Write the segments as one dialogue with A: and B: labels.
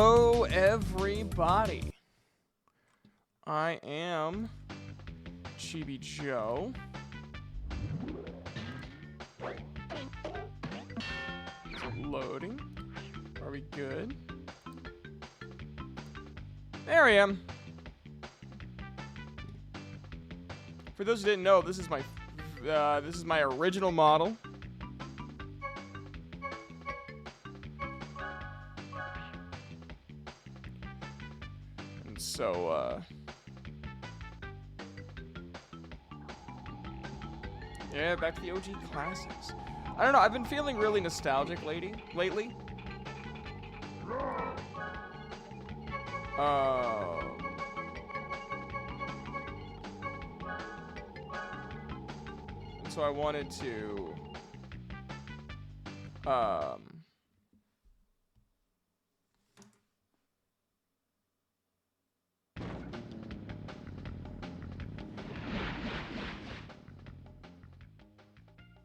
A: Hello, everybody. I am Chibi Joe. Is it loading? Are we good? There I am. For those who didn't know, this is my original model. And so, yeah, back to the OG classics. I don't know, I've been feeling really nostalgic lately. And so I wanted to,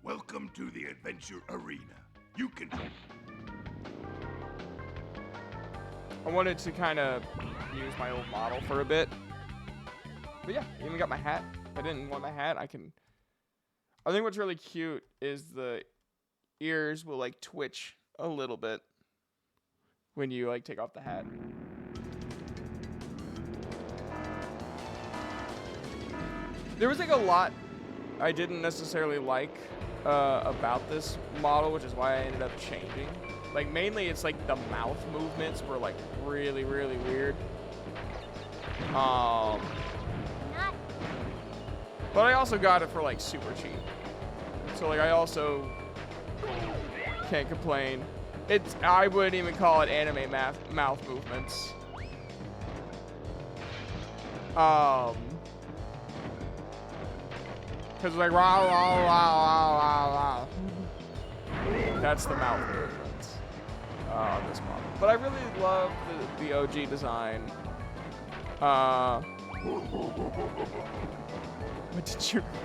B: Welcome to the Adventure Arena. You can...
A: I wanted to kind of use my old model for a bit. But yeah, even got my hat. If I didn't want my hat, I think what's really cute is the ears will like twitch a little bit when you like take off the hat. There was like a lot I didn't necessarily like about this model, which is why I ended up changing. Like mainly it's like the mouth movements were like really weird. But I also got it for like super cheap. So like I also can't complain. I wouldn't even call it anime mouth movements. Cause like rah rah rah rah rah rah. That's the mouth movements on this model. But I really love the OG design.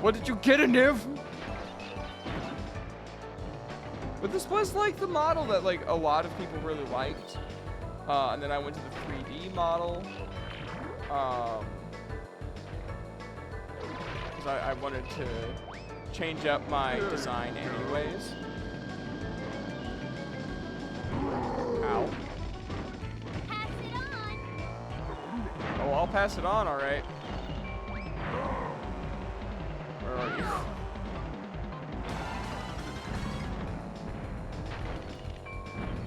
A: What did you get, Niv? But this was like the model that like a lot of people really liked. And then I went to the 3D model. Because I wanted to change up my design anyways. Ow.
C: Pass it on.
A: Oh, I'll pass it on, alright. Where are you?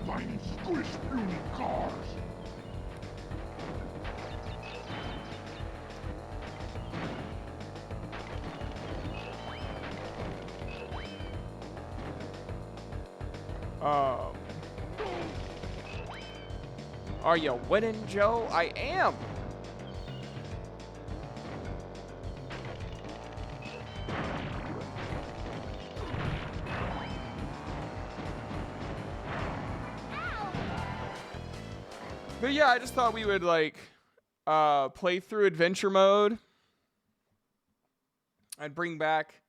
B: Mighty squish beauty cars.
A: Are you winning, Joe? I am. But yeah, I just thought we would like play through adventure mode. I'd bring back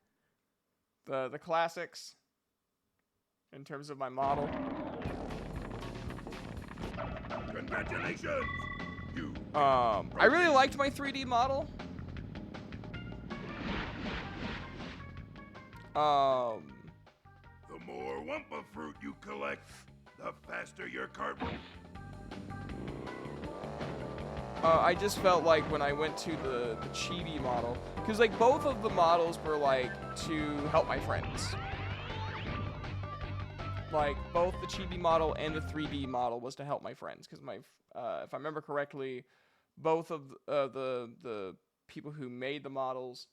A: the classics in terms of my model.
B: Congratulations! You...
A: I really liked my 3D model.
B: The more Wumpa fruit you collect, the faster your cart will...
A: I just felt like when I went to the Chibi model, because like both of the models were like to help my friends. Like both the Chibi model and the 3D model was to help my friends, because if I remember correctly, both of the people who made the models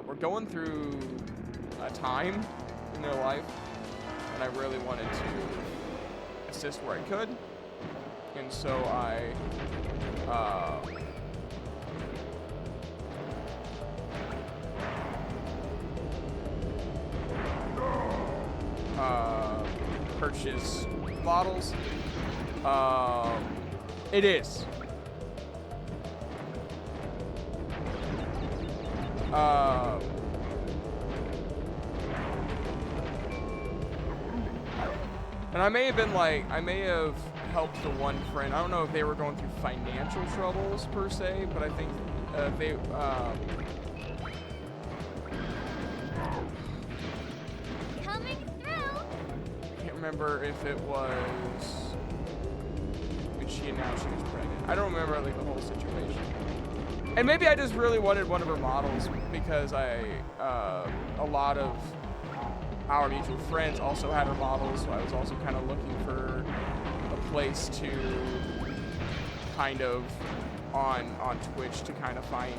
A: were going through a time in their life, and I really wanted to assist where I could, and so I purchase models. It is. And I may have been like, I may have helped the one friend. I don't know if they were going through financial troubles per se, but I think they
C: Coming through.
A: can't remember if it was when she announced she was pregnant. I don't remember like the whole situation. And maybe I just really wanted one of her models because a lot of our mutual friends also had her models, so I was also kind of looking for a place to kind of on Twitch to kind of find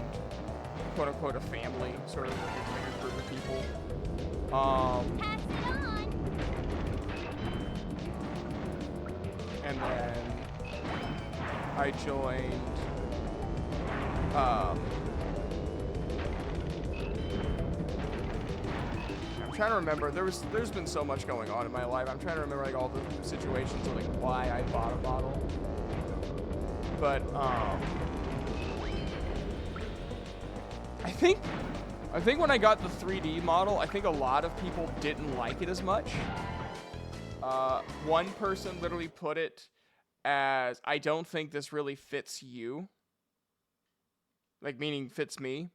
A: quote unquote a family, sort of like a group of people.
C: Pass it on.
A: And then I joined I'm trying to remember. There's been so much going on in my life. I'm trying to remember like all the situations of like why I bought a model. But I think when I got the 3D model, I think a lot of people didn't like it as much. One person literally put it as, I don't think this really fits you. Like, meaning fits me.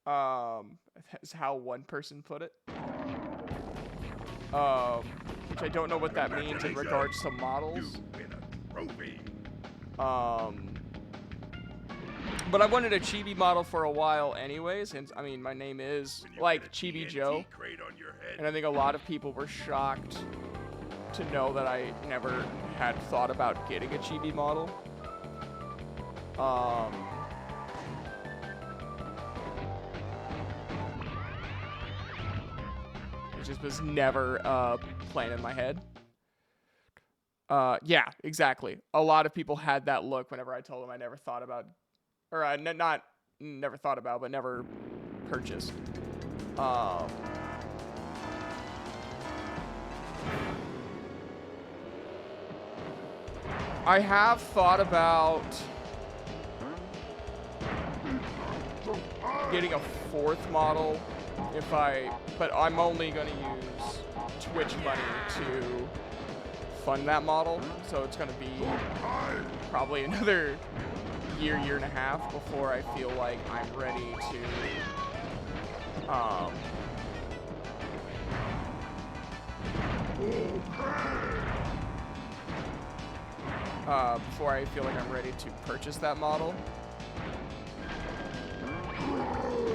A: That's how one person put it. Which I don't know what that means in regards to models.
B: You win a trophy.
A: But I wanted a chibi model for a while anyways, and I mean, my name is,
B: When you
A: like,
B: get a
A: Chibi
B: TNT
A: Joe.
B: crate on your head.
A: And I think a lot of people were shocked to know that I never had thought about getting a chibi model. It just was never a plan in my head. Yeah, exactly. A lot of people had that look whenever I told them I never thought about, or not never thought about, but never purchased. I have thought about getting a fourth model but I'm only gonna use Twitch money to fund that model, so it's gonna be probably another year and a half before I feel like I'm ready to purchase that model.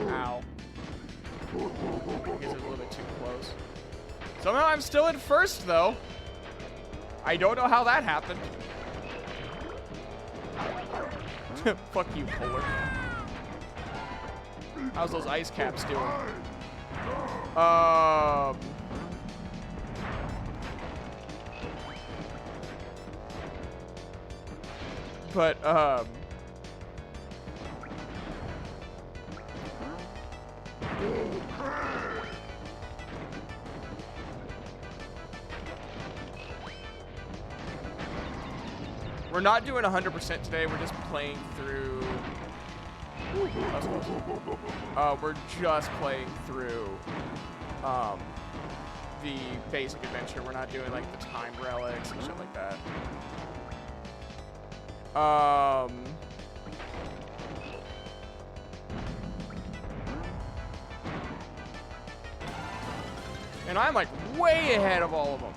A: Ow. I guess it was a little bit too close. Somehow I'm still in first, though. I don't know how that happened. Fuck you, Polar. How's those ice caps doing? But, we're not doing 100% today. We're just playing through. Ooh, that was close. We're just playing through the basic adventure. We're not doing like the time relics and shit like that. And I'm like way ahead of all of them.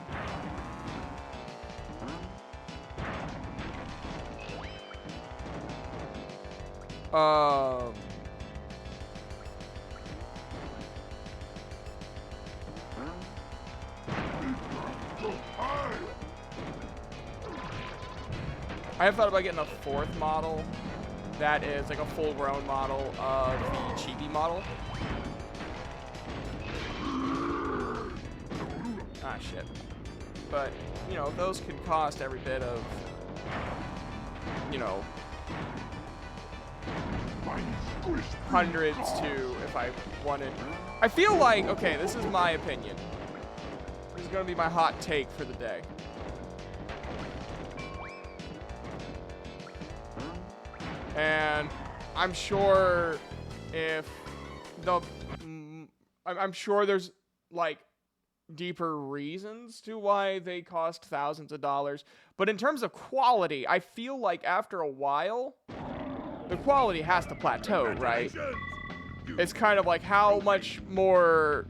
A: I have thought about getting a fourth model that is like a full-grown model of the chibi model. Ah, shit. But, you know, those could cost every bit of, you know, hundreds to, if I wanted. I feel like, okay, this is my opinion. This is going to be my hot take for the day. And I'm sure if the, I'm sure there's like deeper reasons to why they cost thousands of dollars. But in terms of quality, I feel like after a while, the quality has to plateau, right? It's kind of like how much more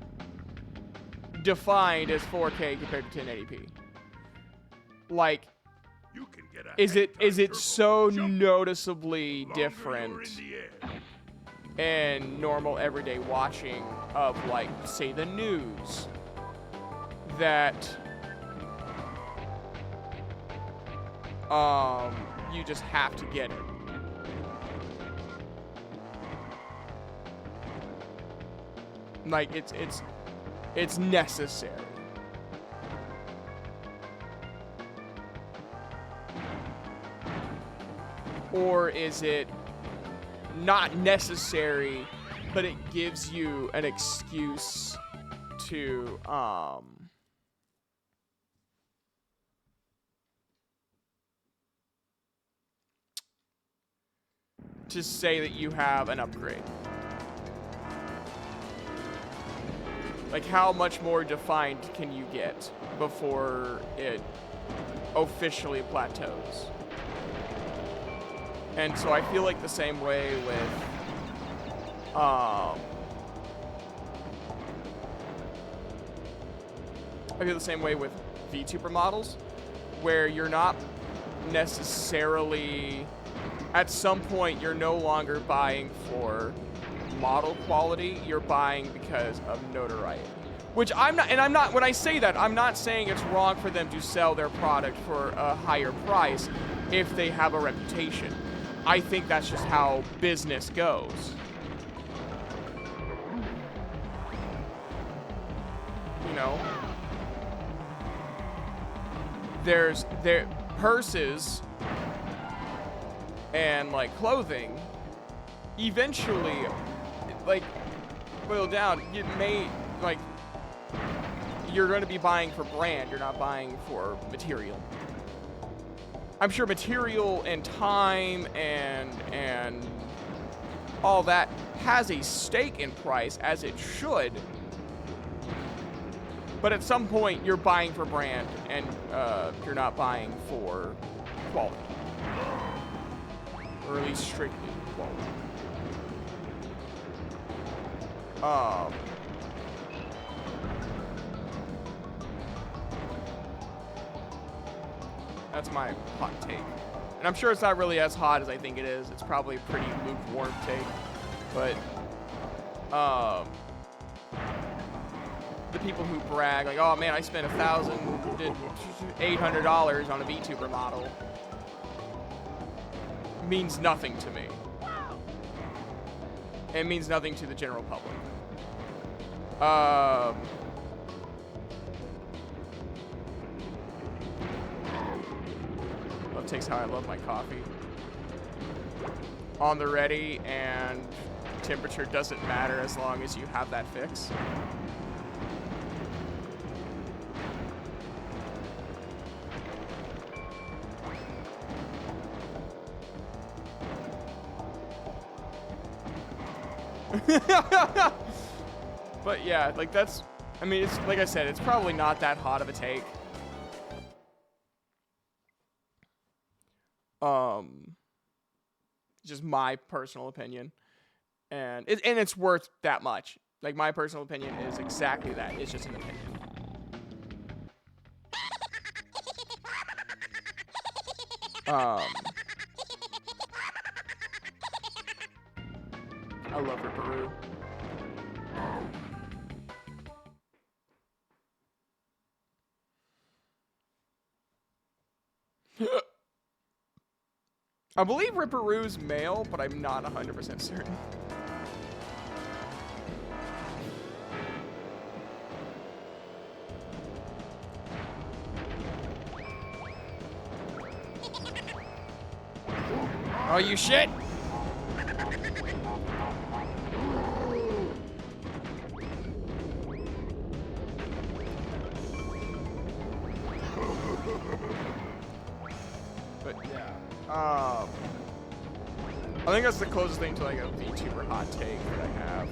A: defined is 4K compared to 1080p? Like,
B: You can get a
A: is it
B: turbo
A: so
B: jump
A: noticeably
B: longer you're
A: different
B: in the air.
A: in normal everyday watching of, like, say, the news, that you just have to get it? Like, it's necessary. Or is it not necessary, but it gives you an excuse to say that you have an upgrade? Like, how much more defined can you get before it officially plateaus? And so I feel like the same way with I feel the same way with VTuber models, where you're not necessarily, at some point, you're no longer buying for model quality, you're buying because of notoriety. Which I'm not, when I say that, I'm not saying it's wrong for them to sell their product for a higher price if they have a reputation. I think that's just how business goes. You know? There's purses and, like, clothing, eventually, like, boil down, it may, like, you're going to be buying for brand, you're not buying for material. I'm sure material and time and all that has a stake in price, as it should. But at some point, you're buying for brand, and you're not buying for quality. Or at least strictly quality. That's my hot take. And I'm sure it's not really as hot as I think it is. It's probably a pretty lukewarm take. But, the people who brag, like, oh man, I spent $800 on a VTuber model, means nothing to me. It means nothing to the general public. Love takes how I love my coffee. On the ready, and temperature doesn't matter as long as you have that fix. But yeah, like, that's, I mean, it's, like I said, it's probably not that hot of a take. Just my personal opinion, and it's worth that much. Like, my personal opinion is exactly that. It's just an opinion. I love Ripperoo. I believe Ripperoo's male, but I'm not 100% certain. Oh, you shit! But yeah, I think that's the closest thing to, like, a VTuber hot take that I have.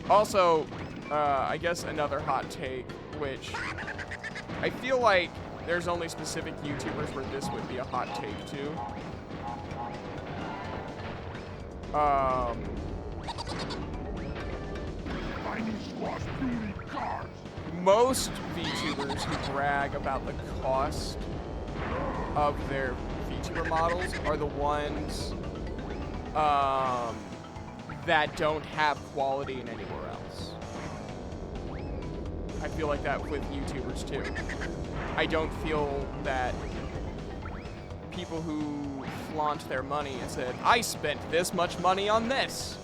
A: Also, I guess another hot take, which I feel like there's only specific YouTubers where this would be a hot take to.
B: Finding squash beauty cars.
A: Most VTubers who brag about the cost of their VTuber models are the ones that don't have quality in anywhere else. I feel like that with YouTubers too. I don't feel that people who flaunt their money and said, I spent this much money on this.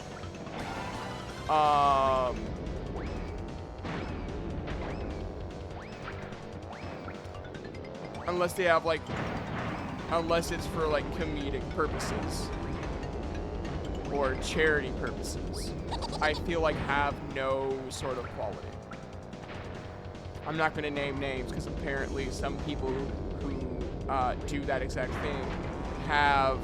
A: Unless they have like, unless it's for like comedic purposes or charity purposes, I feel like have no sort of quality. I'm not going to name names because apparently some people who do that exact thing have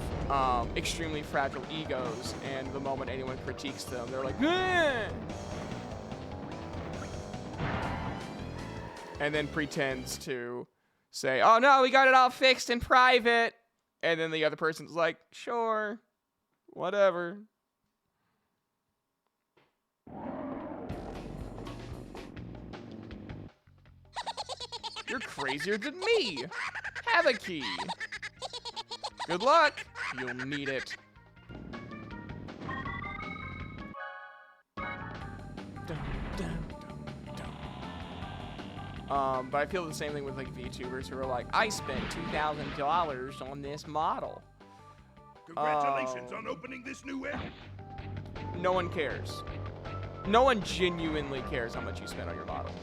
A: extremely fragile egos, and the moment anyone critiques them, they're like, "Eh!" And then pretends to say, oh no, we got it all fixed in private. And then the other person's like, sure, whatever. You're crazier than me. Have a key. Good luck. You'll need it. Dun, dun, dun, dun. But I feel the same thing with like VTubers who are like, I spent $2,000 on this model.
B: Congratulations on opening this new area.
A: No one cares. No one genuinely cares how much you spent on your model.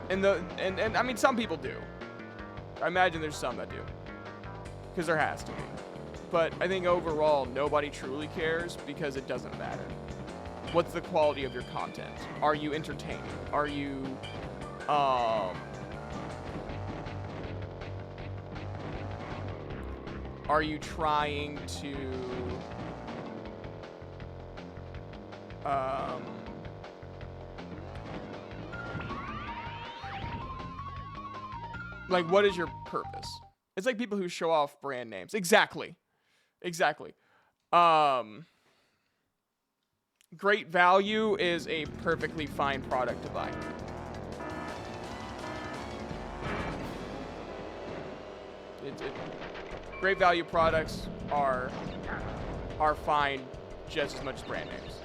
A: And I mean, some people do. I imagine there's some that do, because there has to be. But I think overall, nobody truly cares because it doesn't matter. What's the quality of your content? Are you entertaining? Are you, trying to, like, what is your purpose? It's like people who show off brand names. Exactly. Great Value is a perfectly fine product to buy. Great Value products are fine just as much as brand names.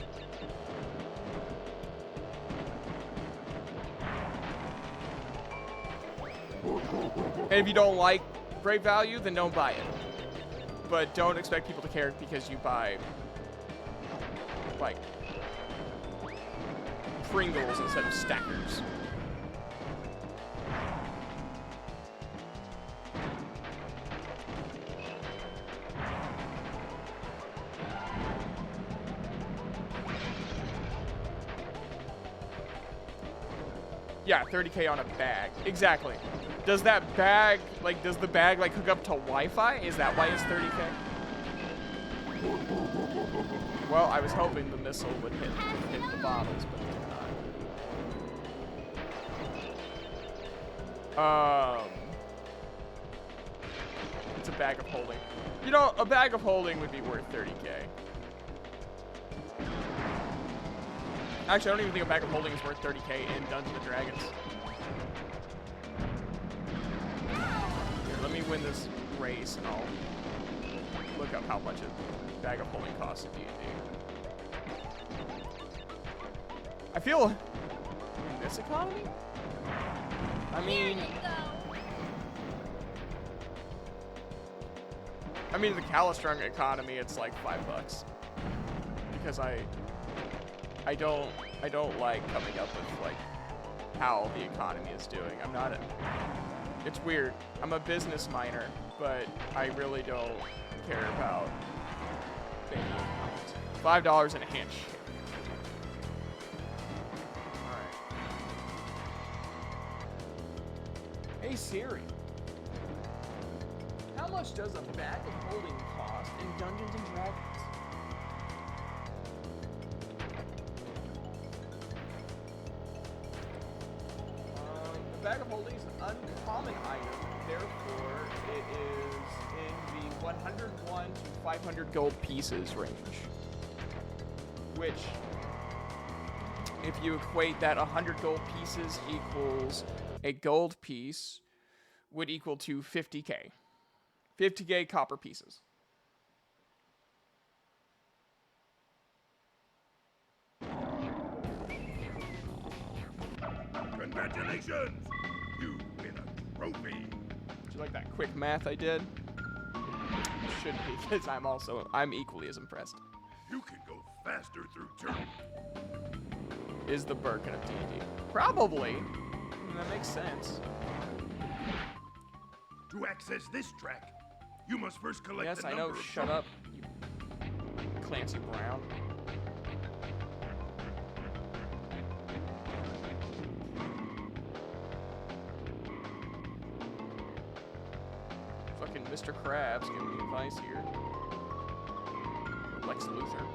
A: And if you don't like Great Value, then don't buy it. But don't expect people to care because you buy, like, Pringles instead of Stackers. Yeah, 30K on a bag. Exactly. Does that bag, like, does the bag, like, hook up to Wi-Fi? Is that why it's 30K? Well, I was hoping the missile would hit the bottles, but it did not. It's a bag of holding. You know, a bag of holding would be worth 30K. Actually, I don't even think a bag of holding is worth 30K in Dungeons & Dragons. Here, let me win this race and I'll look up how much a bag of holding costs in D&D. I feel in this economy? I mean, the Calistrung economy, it's like $5 because I don't like coming up with like how the economy is doing. I'm not it's weird. I'm a business minor, but I really don't care about making economics. $5 and a handshake. Alright. Hey Siri. How much does a bag of holding cost in Dungeons and Dragons? The bag of holding is an uncommon item, therefore it is in the 101 to 500 gold pieces range. Which, if you equate that 100 gold pieces equals a gold piece, would equal to 50k. 50k copper pieces.
B: Congratulations! You win a trophy!
A: Did you like that quick math I did? Should be, because I'm equally as impressed.
B: You can go faster through turn.
A: Is the Birkin of D&D? Probably. That makes sense.
B: To access this track, you must first collect
A: Yes,
B: the
A: I
B: number
A: know.
B: of
A: Shut up, you Clancy Brown. Fucking Mr. Krabs giving me advice here. Lex Luthor.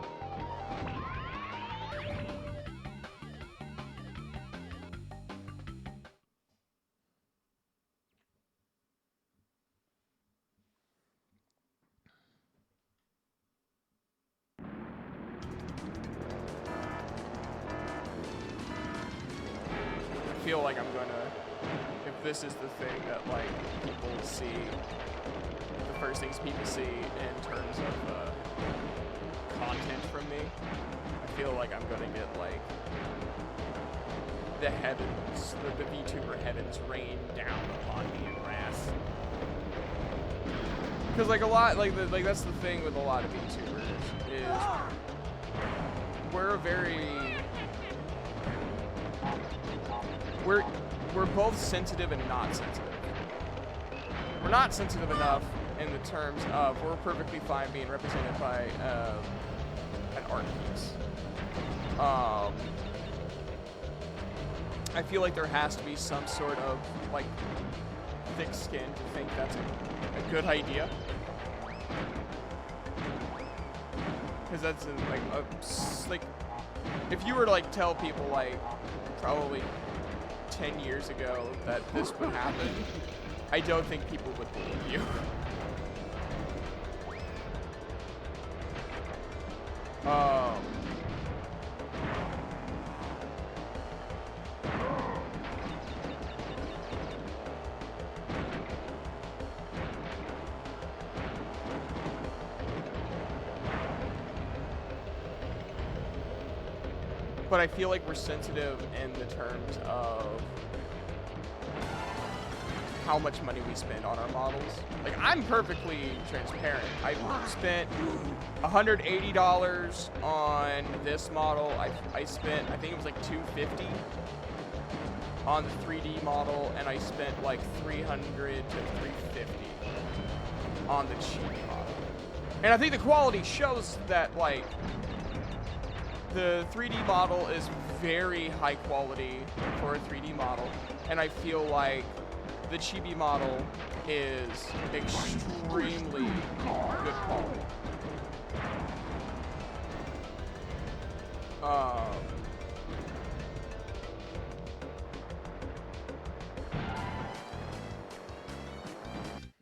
A: I feel like I'm gonna, if this is the thing that like people see, the first things people see in terms of content from me, I feel like I'm gonna get like the heavens, the VTuber heavens rain down upon me in wrath. Because like a lot, like that's the thing with a lot of VTubers is we're we're both sensitive and not sensitive. We're not sensitive enough in the terms of we're perfectly fine being represented by an art piece. I feel like there has to be some sort of like thick skin to think that's a good idea. Because that's like if you were to like tell people like probably 10 years ago that this would happen, I don't think people would believe you. But I feel like we're sensitive in the terms of how much money we spend on our models. Like, I'm perfectly transparent. I spent $180 on this model. I spent, I think it was like $250 on the 3D model, and I spent like $300 to $350 on the cheap model. And I think the quality shows that, like, the 3D model is very high quality for a 3D model, and I feel like the chibi model is extremely good quality.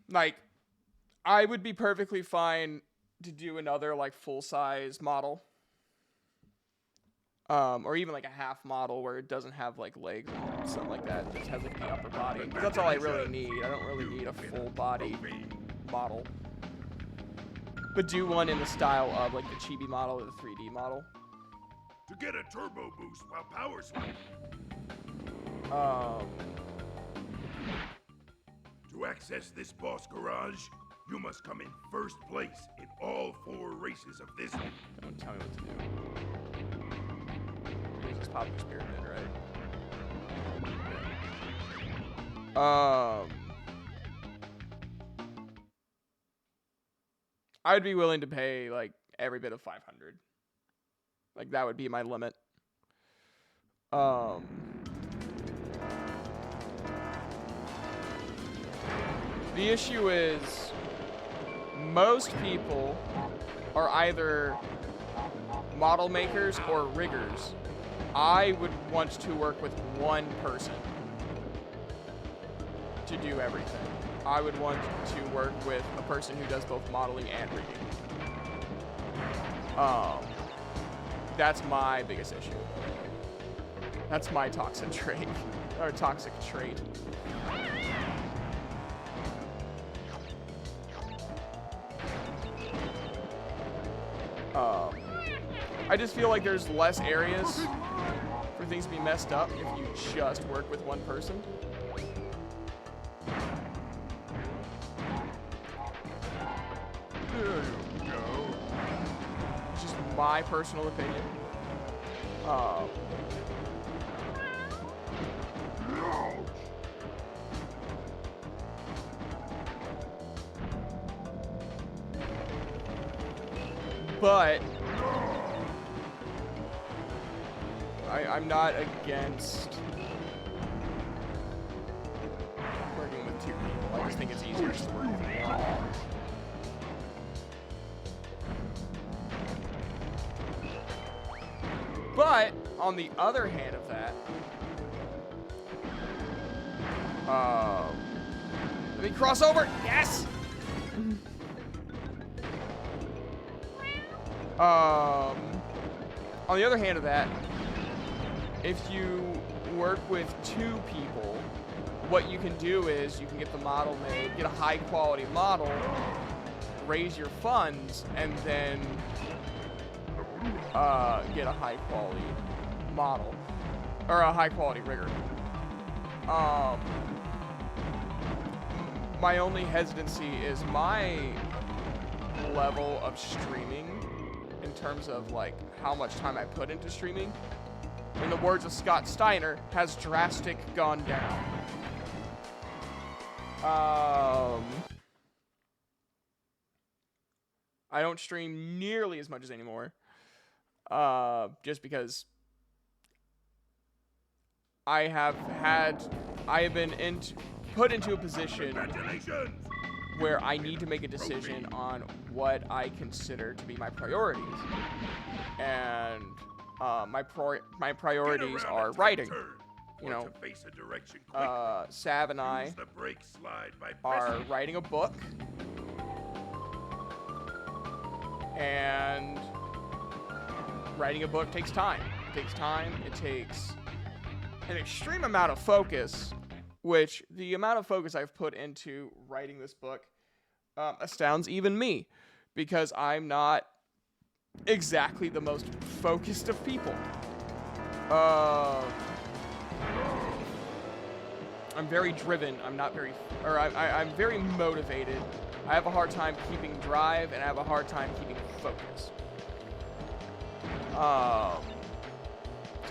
A: Like, I would be perfectly fine to do another like full-size model. Or even like a half model where it doesn't have like legs and something like that. It just has like the upper body. 'Cause that's all I really need. I don't really need a full body model. But do one in the style of like the chibi model or the 3D model.
B: To get a turbo boost while power swing. To access this boss garage, you must come in first place in all 4 races of this.
A: Don't tell me what to do. Use this popping spirit in, right? I'd be willing to pay like every bit of 500. Like that would be my limit. The issue is most people are either model makers or riggers. I would want to work with one person to do everything. I would want to work with a person who does both modeling and rigging. That's my biggest issue. That's my toxic trait. Or toxic trait. I just feel like there's less areas for things to be messed up if you just work with one person. There you go. It's just my personal opinion. But I'm not against working with two people. I just think it's easier just to work with one. But on the other hand of that, let me cross over. Yes. On the other hand of that, if you work with two people, what you can do is you can get the model made, get a high quality model, raise your funds, and then get a high quality model or a high quality rigger. My only hesitancy is my level of streaming in terms of like how much time I put into streaming, in the words of Scott Steiner, has drastic gone down. I don't stream nearly as much as anymore, just because I have been put into a position where I need to make a decision on what I consider to be my priorities. And my priorities are writing. You know, Sav and I are writing a book. And writing a book takes time. It takes time. It takes an extreme amount of focus, which the amount of focus I've put into writing this book astounds even me, because I'm not exactly the most focused of people. I'm very driven. I'm very motivated. I have a hard time keeping drive, and I have a hard time keeping focus. So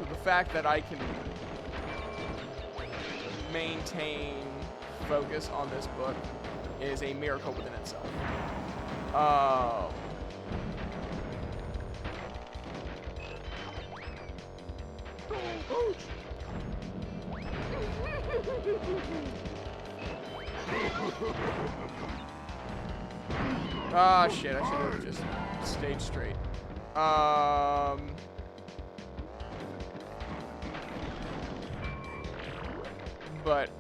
A: the fact that I can maintain focus on this book is a miracle within itself. Ah, shit, I should have just stayed straight. But,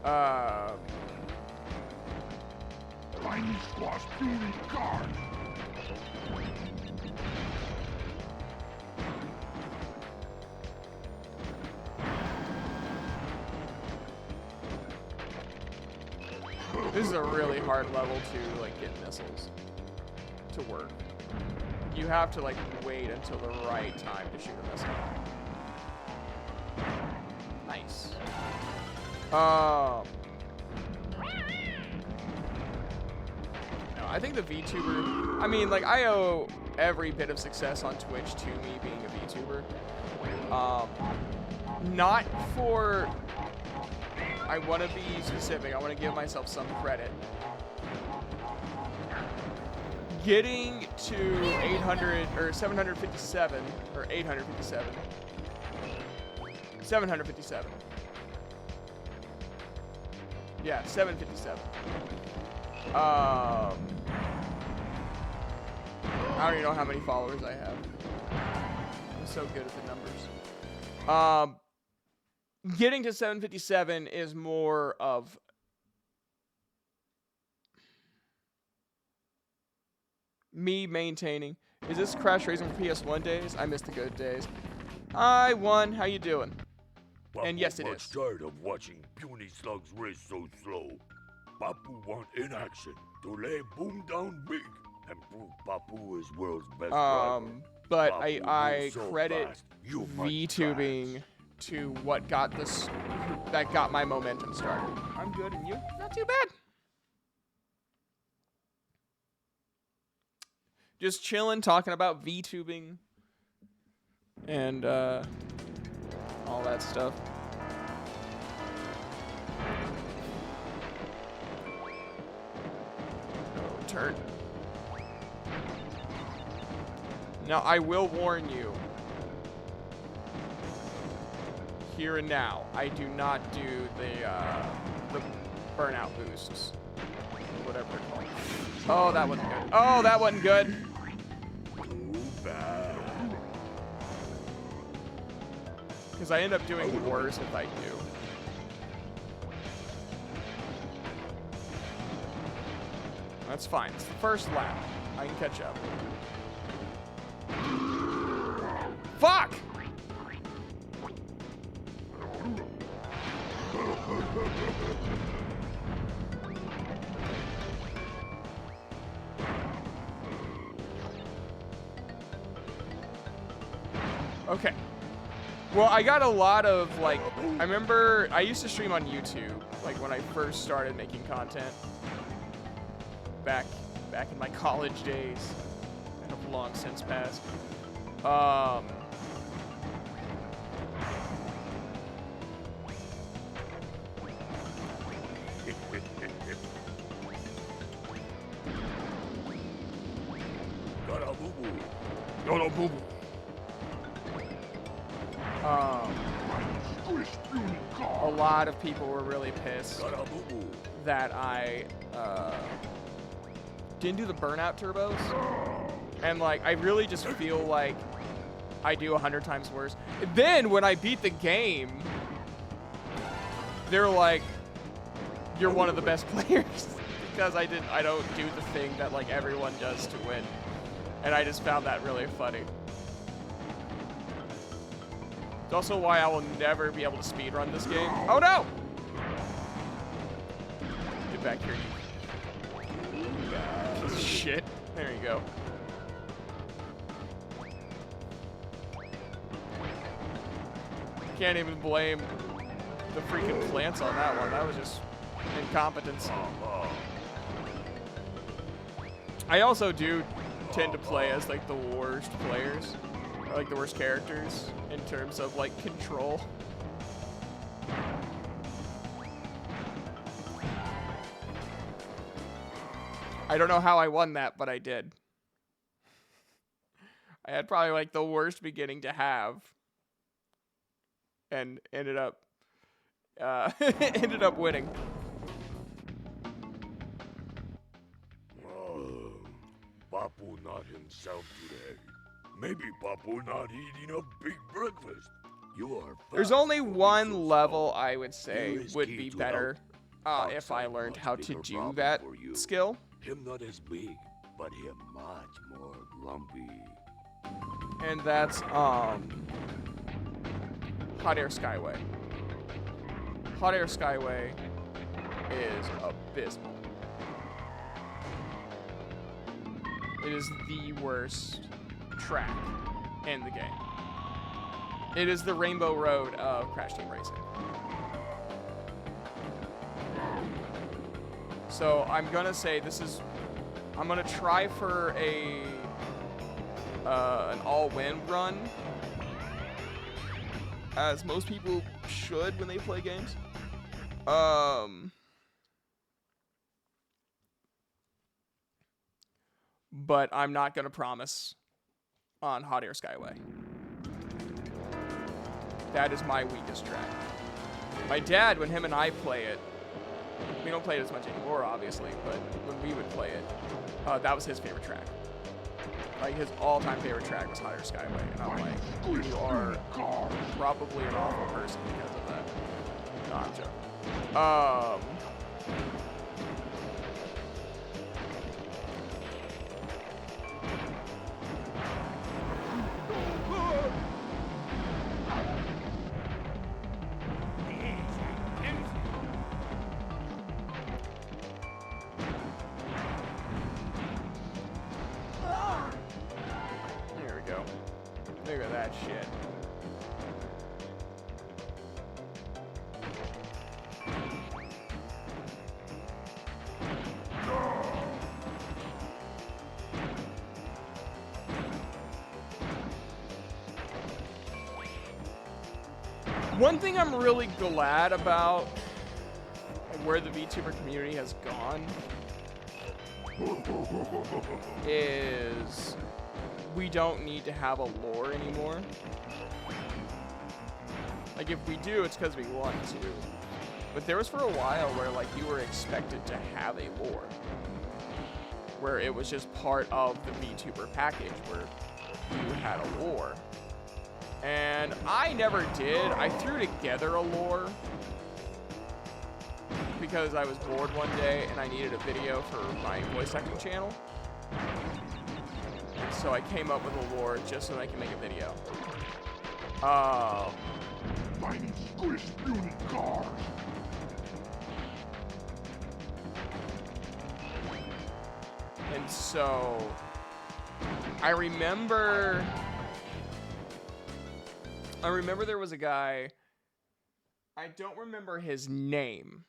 B: Tiny Squash Beauty Card.
A: this is a really hard level to, like, get missiles to work. You have to, like, wait until the right time to shoot a missile. Nice. No, I think the VTuber, I mean, like, I owe every bit of success on Twitch to me being a VTuber. Not for, I want to be specific, I want to give myself some credit. Getting to 800, or 757, or 857. 757. Yeah, 757. I don't even know how many followers I have. I'm so good at the numbers. Getting to 757 is more of me maintaining. Is this Crash Racing for PS1 days? I miss the good days. I won. How you doing? And yes, it is.
D: Tired of watching puny slugs race so slow. Papu want in action to lay boom down big and prove Papu is world's best driver.
A: But
D: Papu
A: I
D: moves so
A: credit
D: fast, you must
A: VTubing to what got this, that got my momentum started. I'm good, and you? Not too bad. Just chilling, talking about VTubing and all that stuff. Oh, turd. Now, I will warn you, here and now, I do not do the burnout boosts, whatever they're called. Oh, that wasn't good. Oh, that wasn't good.
D: Too bad.
A: Because I end up doing worse if I do. That's fine. It's the first lap. I can catch up. Fuck! Okay. Well, I got a lot of, like, I remember I used to stream on YouTube, like, when I first started making content. Back in my college days. And have long since passed.
D: Gotta boo-boo.
B: Yolo boo boo.
A: A lot of people were really pissed
D: Gotta boo-boo.
A: that I didn't do the burnout turbos. And like, I really just feel like I do 100 times worse. Then when I beat the game, they're like, you're one of the best players. Because I don't do the thing that like everyone does to win. And I just found that really funny. It's also why I will never be able to speedrun this game. Oh no! Get back here, you piece of shit. There you go. Can't even blame the freaking plants on that one. That was just incompetence. I also do tend to play as like the worst players, or like the worst characters in terms of like control. I don't know how I won that, but I did. I had probably like the worst beginning to have, and ended up winning.
D: Papu not himself today. Maybe Papu not eating a big breakfast. You are.
A: There's
D: fast
A: only
D: for being
A: one
D: so
A: level
D: slow.
A: I would say
D: Here is
A: would
D: key
A: be
D: to
A: better
D: help.
A: if I
D: Outside
A: learned
D: much
A: how to
D: bigger
A: do
D: problem
A: that
D: for you.
A: skill.
D: Him not as big, but him much more grumpy.
A: And that's Hot Air Skyway. Hot Air Skyway is abysmal. It is the worst track in the game. It is the Rainbow Road of Crash Team Racing. So I'm gonna say I'm gonna try for an all-win run, as most people should when they play games. But I'm not gonna promise on Hot Air Skyway. That is my weakest track. My dad, when him and I play it, we don't play it as much anymore, obviously, but when we would play it, that was his favorite track. Like his all-time favorite track was Higher Skyway, and I'm like, you are probably an awful person because of that. No, I'm joking. There we go. Look at that shit. One thing I'm really glad about where the VTuber community has gone is we don't need to have a lore anymore. Like if we do, it's because we want to. But there was for a while where like you were expected to have a lore, where it was just part of the VTuber package where you had a lore. And I never did. I threw together a lore because I was bored one day and I needed a video for my voice acting channel. And so I came up with a lore just so that I can make a video.
B: Mighty squish unit cars.
A: And so I remember there was a guy, I don't remember his name.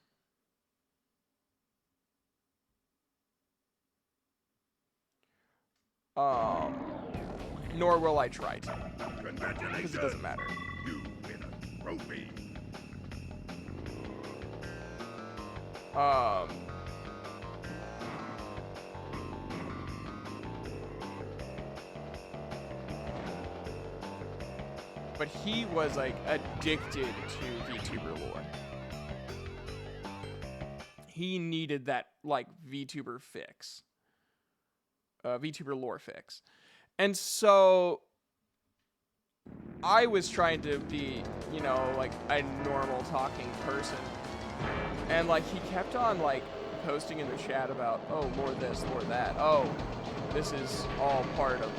A: Nor will I try to, because it doesn't matter.
B: You win a trophy.
A: But he was like addicted to VTuber lore. He needed that like VTuber fix. VTuber lore fix. And so I was trying to be, you know, like a normal talking person. And like he kept on like posting in the chat about, oh, lore this, lore that. Oh, this is all part of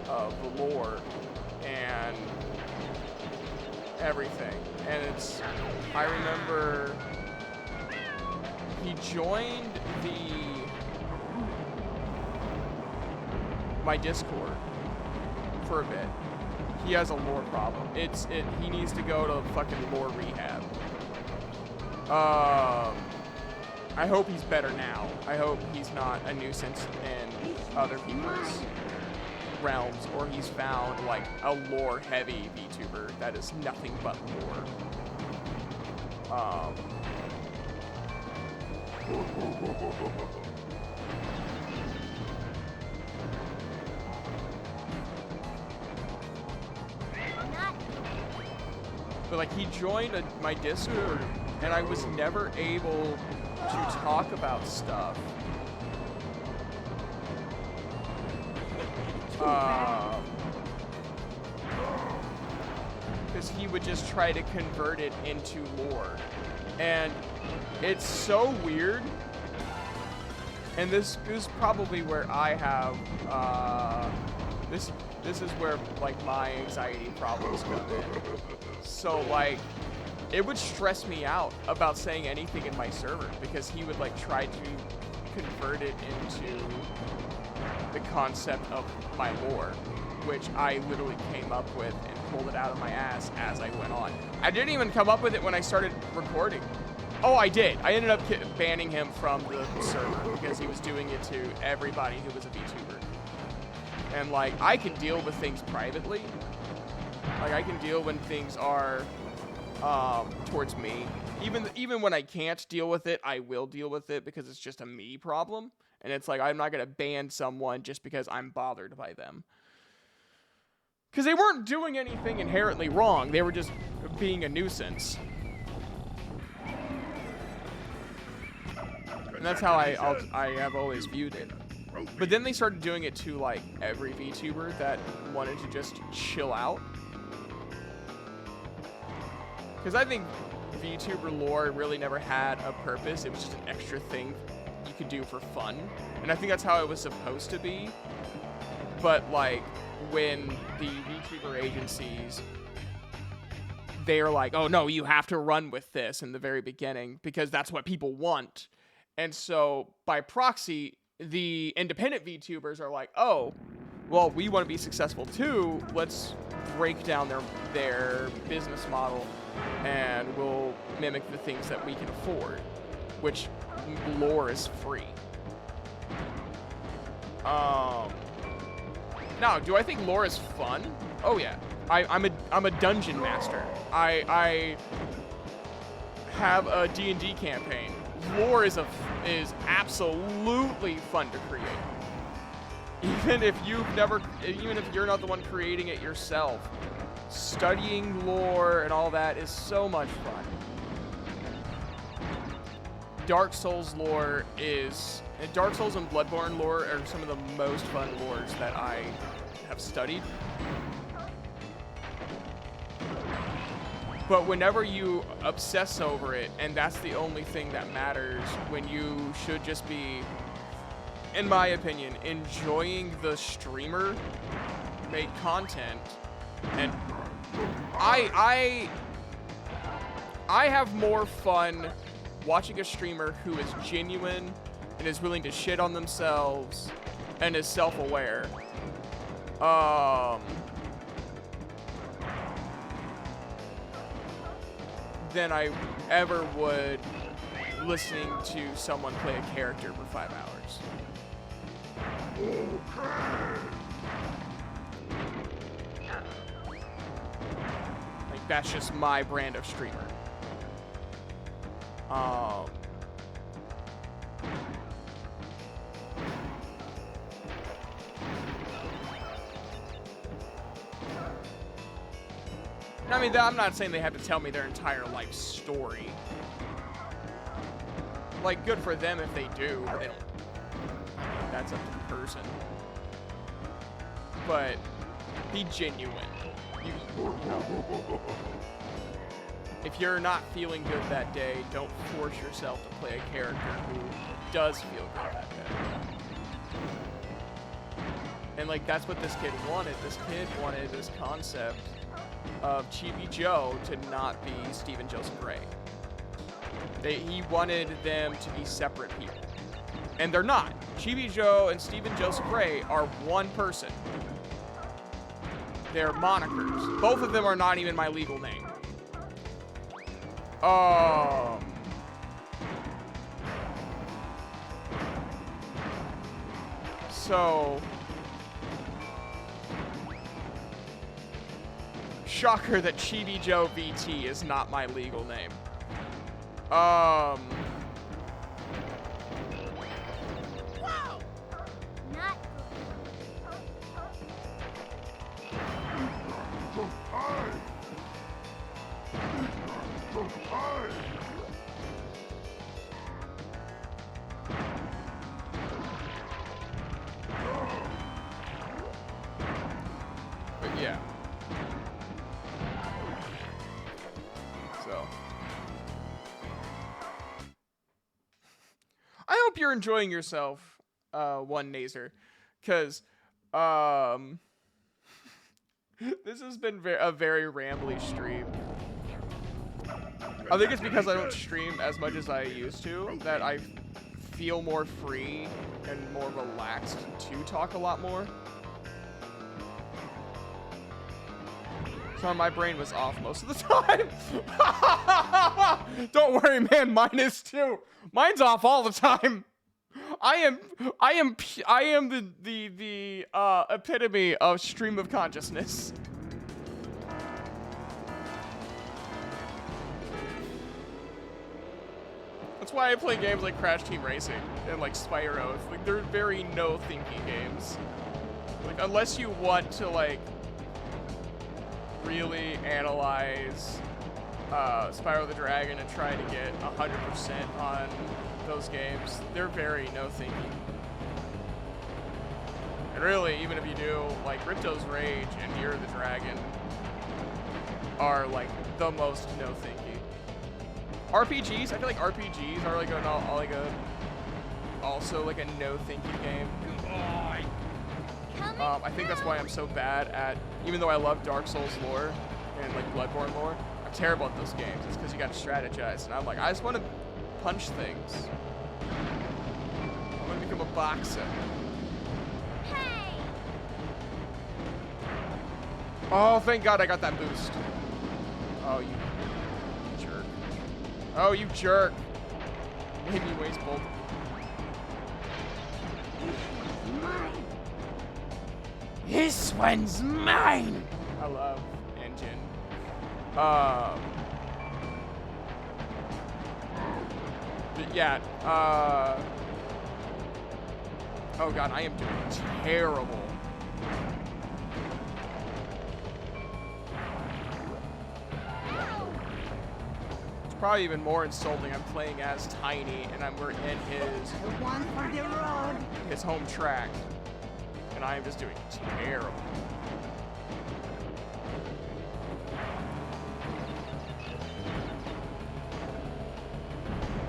A: the lore and everything. And it's, I remember he joined my Discord for a bit. He has a lore problem. He needs to go to fucking lore rehab. I hope he's better now. I hope he's not a nuisance in other people's realms, or he's found like a lore heavy VTuber that is nothing but lore. But like he joined my Discord, and I was never able to talk about stuff. Because he would just try to convert it into lore. And it's so weird. And this is probably where I have, this is where like my anxiety problems come in. So like, it would stress me out about saying anything in my server, because he would like try to convert it into the concept of my lore, which I literally came up with and pulled it out of my ass as I went on. I didn't even come up with it when I started recording. Oh, I did. I ended up banning him from the server because he was doing it to everybody who was a VTuber. And like, I can deal with things privately. Like, I can deal when things are towards me. Even when I can't deal with it, I will deal with it because it's just a me problem. And it's like, I'm not going to ban someone just because I'm bothered by them. Because they weren't doing anything inherently wrong. They were just being a nuisance. And that's how I have always viewed it.
B: trophy.
A: But then they started doing it to like every VTuber that wanted to just chill out. Because I think VTuber lore really never had a purpose. It was just an extra thing you could do for fun. And I think that's how it was supposed to be. But like when the VTuber agencies, they're like, oh no, you have to run with this in the very beginning because that's what people want. And so by proxy, the independent VTubers are like, oh, well, we want to be successful too. Let's break down their business model and we'll mimic the things that we can afford, which lore is free. Now, do I think lore is fun? Oh yeah. I'm a dungeon master. I have a D&D campaign. Lore is absolutely fun to create. Even if you're not the one creating it yourself, studying lore and all that is so much fun. Dark Souls and Bloodborne lore are some of the most fun lores that I have studied. But whenever you obsess over it, and that's the only thing that matters, when you should just be, in my opinion, enjoying the streamer made content. And I have more fun watching a streamer who is genuine and is willing to shit on themselves and is self-aware. Than I ever would listening to someone play a character for 5 hours. Like, that's just my brand of streamer. I mean, I'm not saying they have to tell me their entire life story. Like, good for them if they do. They don't. That's up to the person. But be genuine. If you're not feeling good that day, don't force yourself to play a character who does feel good that day. And like, that's what this kid wanted. This kid wanted this concept of Chibi Joe to not be Stephen Joseph Ray. He wanted them to be separate people. And they're not. Chibi Joe and Stephen Joseph Ray are one person. They're monikers. Both of them are not even my legal name. So shocker that Chibi Joe VT is not my legal name.
C: Wow. Not
A: But yeah. So I hope you're enjoying yourself, one Nazer, because this has been a very rambly stream. I think it's because I don't stream as much as I used to that I feel more free and more relaxed to talk a lot more. So my brain was off most of the time. Don't worry, man. Mine is too. Mine's off all the time. I am the epitome of stream of consciousness. That's why I play games like Crash Team Racing and like Spyro. It's like they're very no thinking games. Like unless you want to like really analyze Spyro the Dragon and try to get 100% on those games, they're very no thinking. And really, even if you do, like, Ripto's Rage and Year of the Dragon are, like, the most no-thinky. RPGs, I feel like RPGs are, like, also, like, a no-thinky game. I think that's why I'm so bad at, even though I love Dark Souls lore and, like, Bloodborne lore, I'm terrible at those games. It's because you gotta strategize. And I'm like, I just want to punch things. I'm gonna become a boxer.
C: Hey!
A: Oh, thank God I got that boost. Oh, you jerk. Oh, you jerk. Made me waste both.
E: This one's mine!
A: I love engine. But yeah, oh God, I am doing terrible. It's probably even more insulting. I'm playing as Tiny, and we're in his home track, and I am just doing terrible.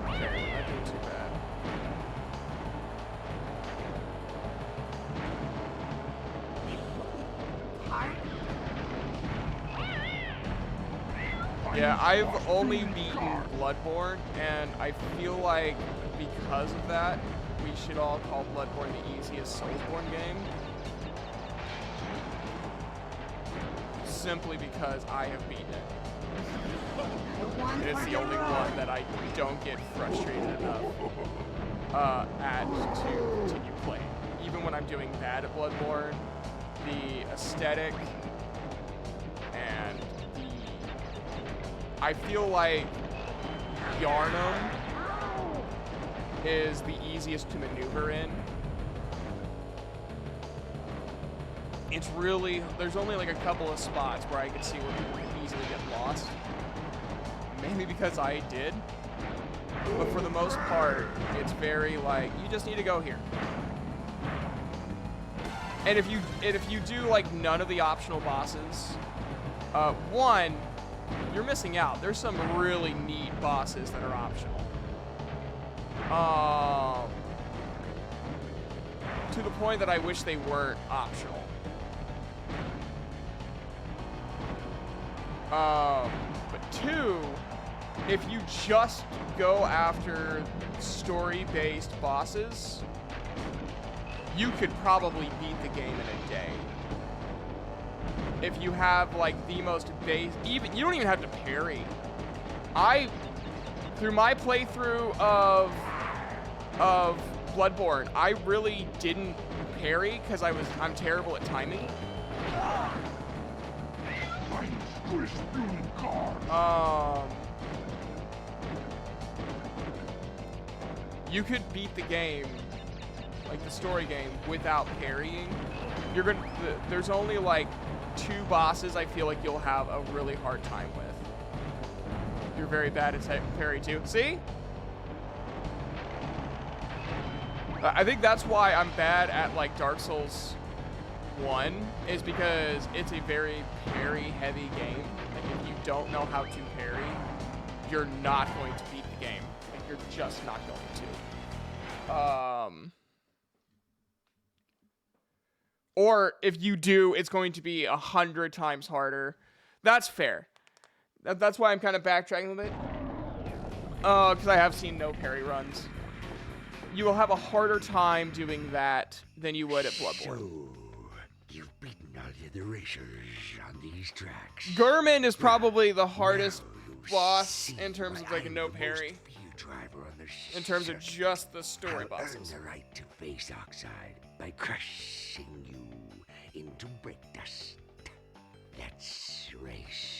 A: Okay, I'm not doing too bad. Yeah, I've only beaten Bloodborne, and I feel like because of that, we should all call Bloodborne the easiest Soulsborne game. Simply because I have beaten it. And it's the only one that I don't get frustrated enough at to continue playing. Even when I'm doing bad at Bloodborne, the aesthetic and I feel like Yharnam is the easiest to maneuver in. It's really, there's only like a couple of spots where I can see where people can easily get lost. Mainly because I did. But for the most part, it's very like, you just need to go here. And if you do like none of the optional bosses, one, you're missing out. There's some really neat bosses that are optional. To the point that I wish they weren't optional. But two, if you just go after story-based bosses, you could probably beat the game in a day. If you have like the most base, even you don't even have to parry. Through my playthrough of Bloodborne, I really didn't parry because I'm terrible at timing. You could beat the game, like the story game, without parrying. There's only like 2 bosses I feel like you'll have a really hard time with. You're very bad at parry too. See? I think that's why I'm bad at like Dark Souls 1, is because it's a very parry heavy game. Like if you don't know how to parry, you're not going to beat the game. Like you're just not going to. Or if you do, it's going to be 100 times harder. That's fair. That's why I'm kind of backtracking a bit. Because I have seen no parry runs. You will have a harder time doing that than you would at Bloodborne.
D: So, you've beaten all the other racers on these tracks.
A: Gurman is probably the hardest
D: Now you
A: boss
D: see
A: in terms of
D: why
A: like a
D: I'm
A: no
D: the
A: parry.
D: most feared driver on the
A: In terms of
D: circuit.
A: just the story
D: I'll
A: bosses.
D: earn the right to face Oxide by crushing you into break dust. Let's race.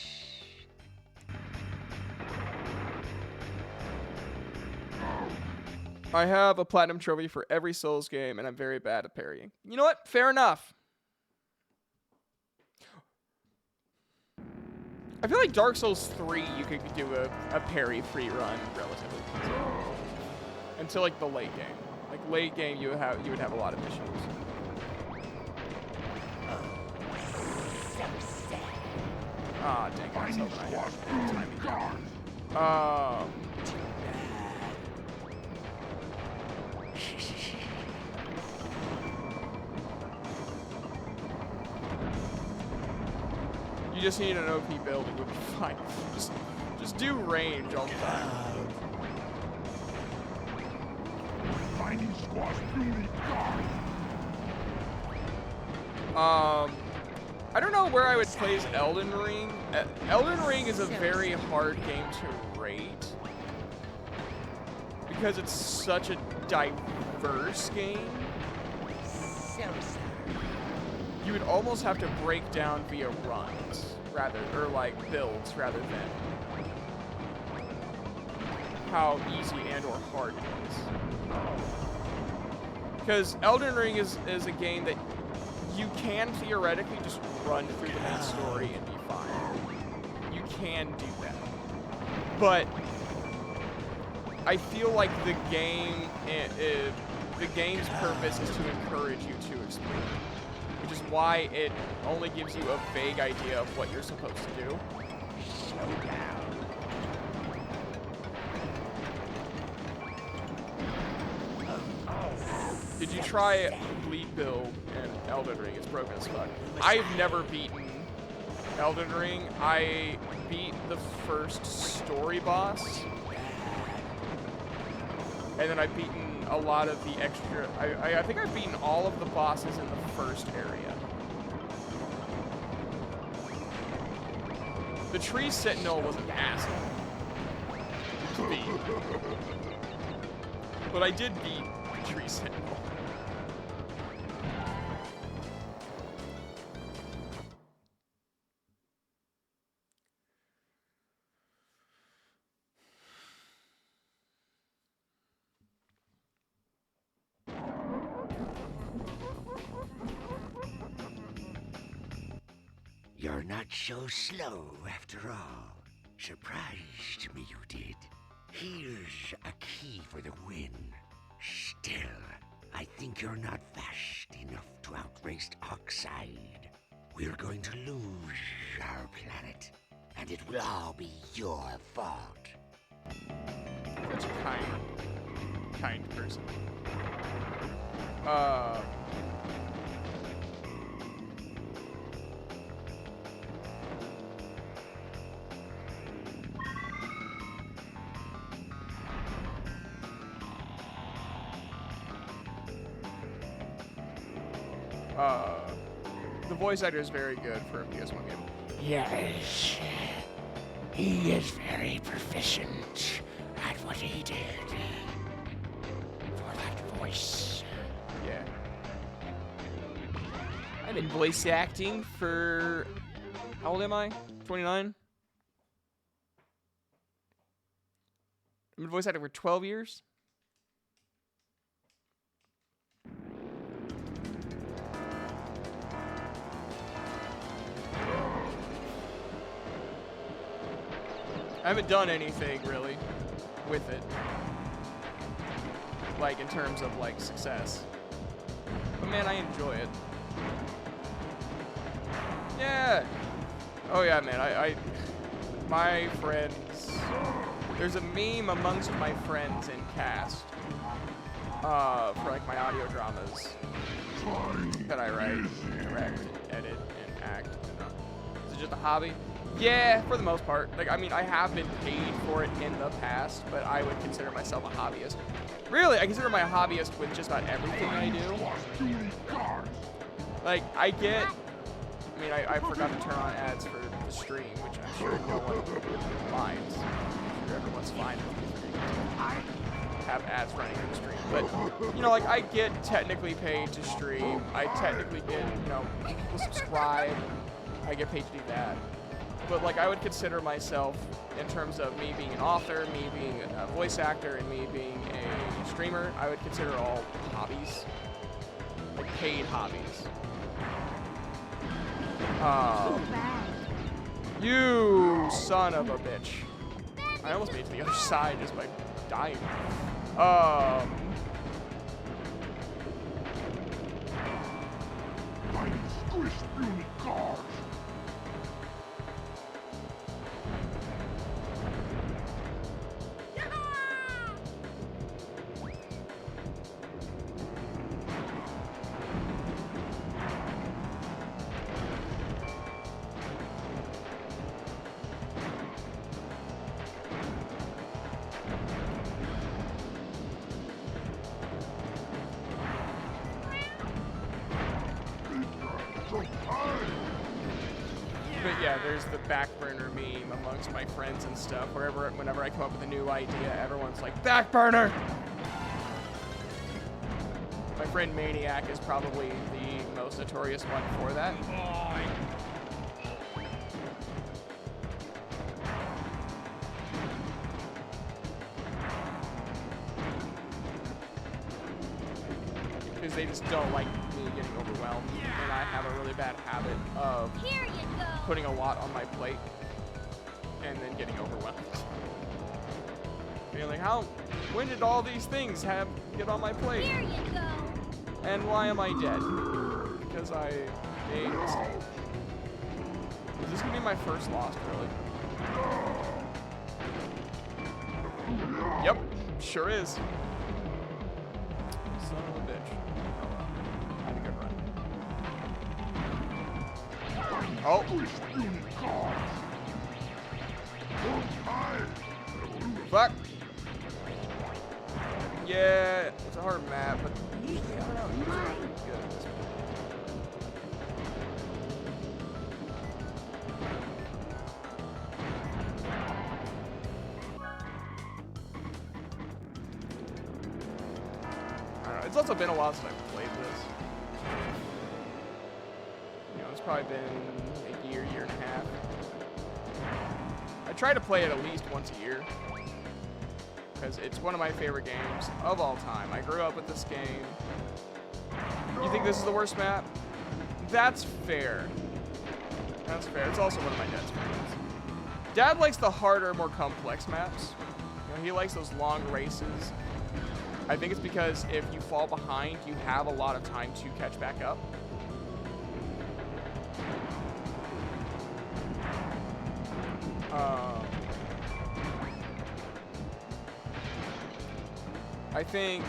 A: I have a platinum trophy for every Souls game, and I'm very bad at parrying. You know what? Fair enough. I feel like Dark Souls 3, you could do a parry-free run relatively easily. Until like the late game. Like late game, you would have a lot of issues. Ah, dang it. I was
B: Fighting
A: hoping I
B: squad
A: had
B: fury guards.
A: You just need an OP build and you'll be fine. Just do range all the time.
B: Fighting squad fury guards.
A: I don't know where I would place Elden Ring. Elden Ring is a very hard game to rate because it's such a diverse game. You would almost have to break down via runs or like builds rather than how easy and or hard it is. Because Elden Ring is a game that you can theoretically just run through the main story and be fine. You can do that. But I feel like the game's purpose is to encourage you to explore, which is why it only gives you a vague idea of what you're supposed to do. Slow down. Did you try Bleed build in Elden Ring? It's broken as fuck. I've never beaten Elden Ring. I beat the first story boss. And then I've beaten a lot of the extra... I think I've beaten all of the bosses in the first area. The Tree Sentinel was an asshole to beat. But I did beat the Tree Sentinel.
F: You're not so slow after all. Surprised me you did. Here's a key for the win. Still, I think you're not fast enough to outrace Oxide. We're going to lose our planet, and it will all be your fault.
A: Such a kind person. The voice actor is very good for a PS1 game.
E: Yes. He is very proficient at what he did. For that voice.
A: Yeah. I've been voice acting for... How old am I? 29? I've been voice acting for 12 years? I haven't done anything really with it, like in terms of like success. But man, I enjoy it. Yeah. Oh yeah, man. My friends. There's a meme amongst my friends in cast for like my audio dramas that I write, direct, edit, and act. Is it just a hobby? Yeah, for the most part. Like, I mean, I have been paid for it in the past, but I would consider myself a hobbyist. Really, I consider myself a hobbyist with just about everything I do. Like, I get... I mean, I forgot to turn on ads for the stream, which I'm sure no one minds. I'm sure everyone's fine with me have ads running in the stream. But, you know, like, I get technically paid to stream. I technically get, you know, people subscribe. I get paid to do that. But like I would consider myself, in terms of me being an author, me being a voice actor, and me being a streamer, I would consider all hobbies, like paid hobbies. You son of a bitch! I almost made it to the other side just by dying. Yeah, there's the back burner meme amongst my friends and stuff. Whenever I come up with a new idea, everyone's like, back burner! My friend Maniac is probably the most notorious one for that. Because they just don't like me getting overwhelmed. And I have a really bad habit of
C: Here you go.
A: putting a lot on my plate and then getting overwhelmed. Being like, when did all these things get on my plate?
C: Here you go.
A: And why am I dead? Because I made a mistake. Is this gonna be my first loss, really? Yep, sure is. Son of a bitch. Had a good run. Oh. Fuck. Yeah, it's a hard map, but usually, I don't know, usually I'm pretty good at this one. I don't know, it's also been a while since I've played this. You know, it's probably been a year and a half. I try to play it at least once a year, because it's one of my favorite games of all time. I grew up with this game. You think this is the worst map? That's fair. That's fair. It's also one of my dad's favorites. Dad likes the harder, more complex maps. You know, he likes those long races. I think it's because if you fall behind, you have a lot of time to catch back up. I think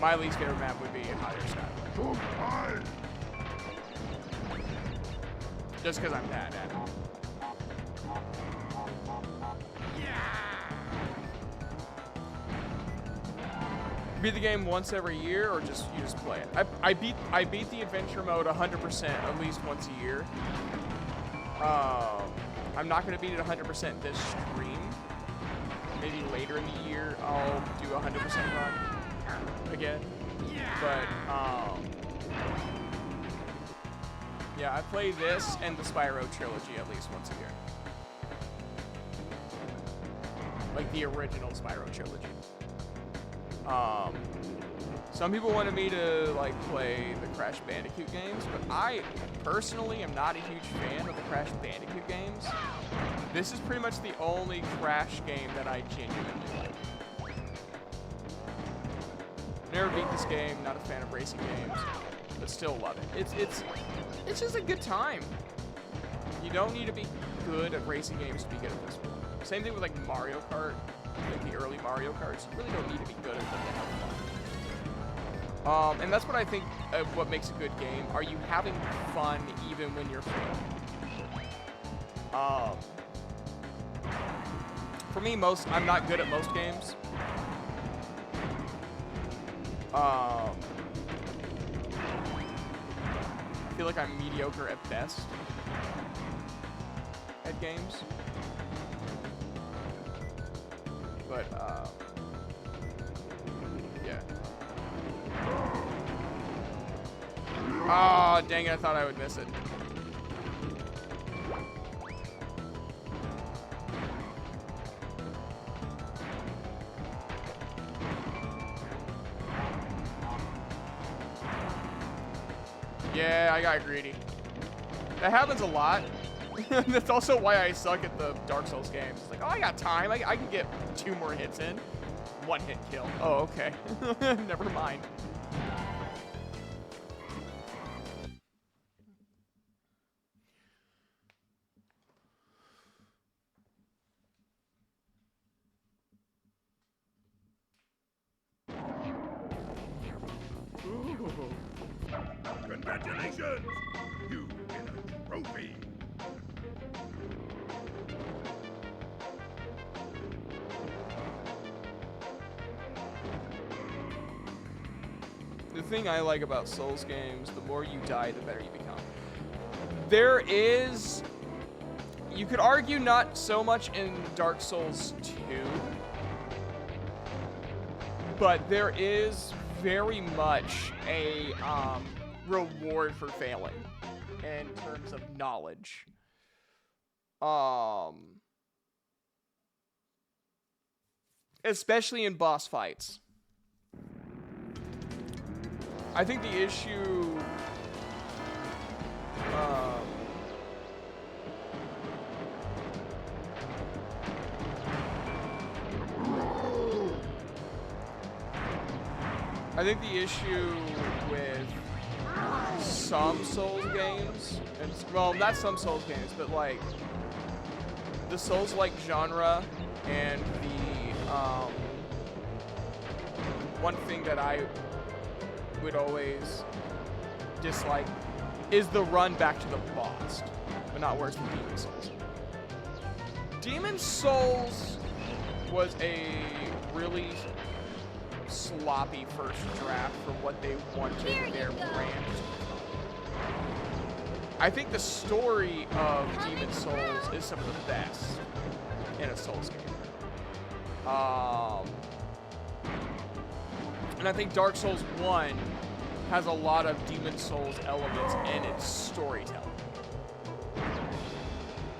A: my least favorite map would be Higher Sky. Just because I'm bad at it. Beat the game once every year, or you just play it? I beat the adventure mode 100% at least once a year. I'm not gonna beat it 100% this stream. Maybe later in the year I'll do 100% run again. But yeah, I play this and the Spyro trilogy at least once a year. Like the original Spyro trilogy. Some people wanted me to like play the Crash Bandicoot games, but I personally am not a huge fan of the Crash Bandicoot games. This is pretty much the only Crash game that I genuinely like. Never beat this game, not a fan of racing games, but still love it. It's just a good time. You don't need to be good at racing games to be good at this one. Same thing with like Mario Kart, like the early Mario Karts. You really don't need to be good at them to have fun. And that's what I think what makes a good game. Are you having fun even when you're failing? For me, I'm not good at most games. I feel like I'm mediocre at best at games. But, yeah. Oh, dang it, I thought I would miss it. Yeah, I got greedy. That happens a lot. That's also why I suck at the Dark Souls games. It's like, oh, I got time. I can get 2 more hits in. 1 hit kill. Oh, okay. Never mind.
B: Congratulations! You win a trophy!
A: The thing I like about Souls games, the more you die, the better you become. There is, you could argue not so much in Dark Souls 2, but there is very much a reward for failing in terms of knowledge. Especially in boss fights. I think the issue with some Souls games, and well, not some Souls games, but like the Souls-like genre, and the one thing that I would always dislike is the run back to the boss, but not worse than Demon Souls. Demon Souls was a really sloppy first draft for what they wanted their brand to become. I think the story of Demon Souls is some of the best in a Souls game. And I think Dark Souls 1 has a lot of Demon Souls elements in its storytelling,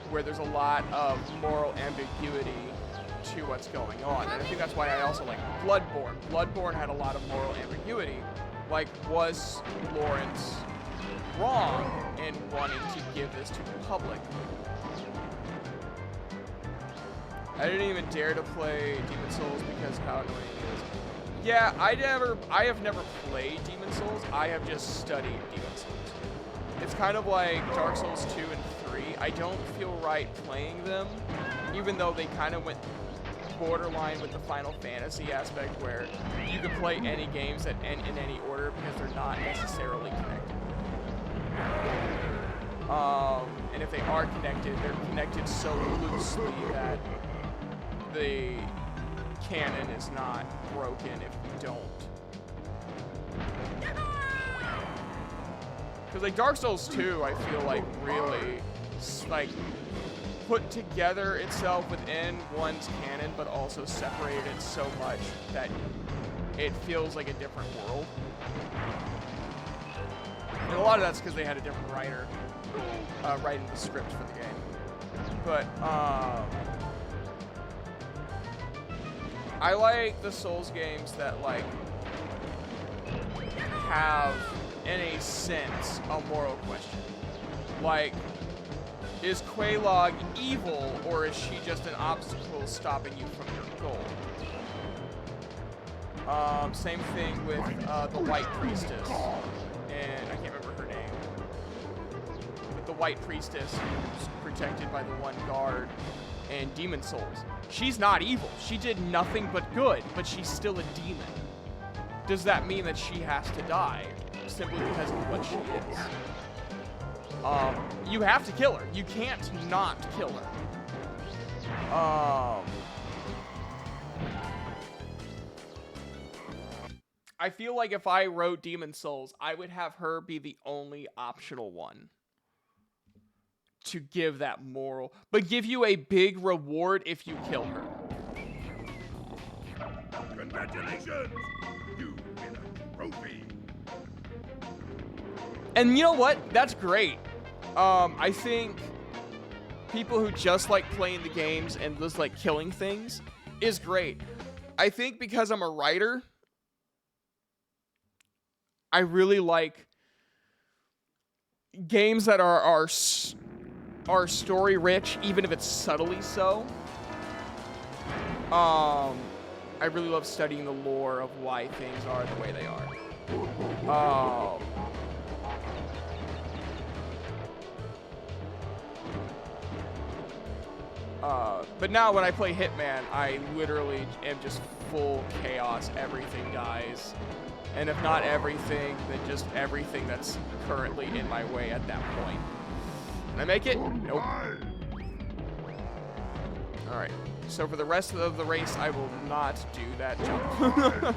A: where there's a lot of moral ambiguity to what's going on. And I think that's why I also like Bloodborne. Bloodborne had a lot of moral ambiguity. Like, was Lawrence wrong in wanting to give this to the public? I didn't even dare to play Demon Souls because of how annoying it is. Yeah, I have never played Demon Souls. I have just studied Demon Souls. It's kind of like Dark Souls 2 and 3. I don't feel right playing them, even though they kind of went borderline with the Final Fantasy aspect, where you can play any games in any order because they're not necessarily connected. And if they are connected, they're connected so loosely that the canon is not broken if you don't. Because like Dark Souls 2, I feel like really like put together itself within one's canon, but also separated it so much that it feels like a different world. And a lot of that's because they had a different writer writing the script for the game. But I like the Souls games that like have, in a sense, a moral question. Like, is Quelaag evil, or is she just an obstacle stopping you from your goal? Same thing with the White Priestess, and I can't remember her name. But the White Priestess, who's protected by the one guard in Demon Souls. She's not evil. She did nothing but good, but she's still a demon. Does that mean that she has to die simply because of what she is? You have to kill her. You can't not kill her. I feel like if I wrote Demon Souls, I would have her be the only optional one to give that moral, but give you a big reward if you kill her.
B: Congratulations! You win a trophy!
A: And you know what? That's great. I think people who just like playing the games and just like killing things is great. I think because I'm a writer, I really like games that are story rich, even if it's subtly so. I really love studying the lore of why things are the way they are. But now when I play Hitman, I literally am just full chaos. Everything dies. And if not everything, then just everything that's currently in my way at that point. Can I make it? Nope. Alright. So for the rest of the race, I will not do that jump.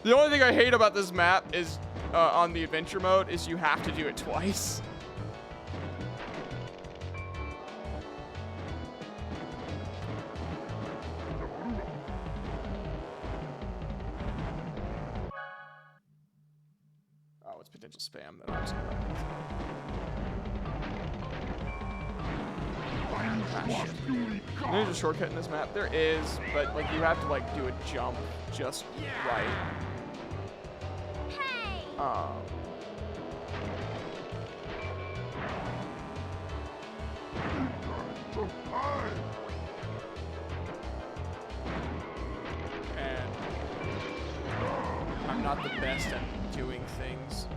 A: The only thing I hate about this map is on the adventure mode is you have to do it twice. Oh, it's potential spam that I'm just gonna There's a shortcut in this map. There is, but like you have to like do a jump just right.
C: Hey!
A: And I'm not the best at doing things.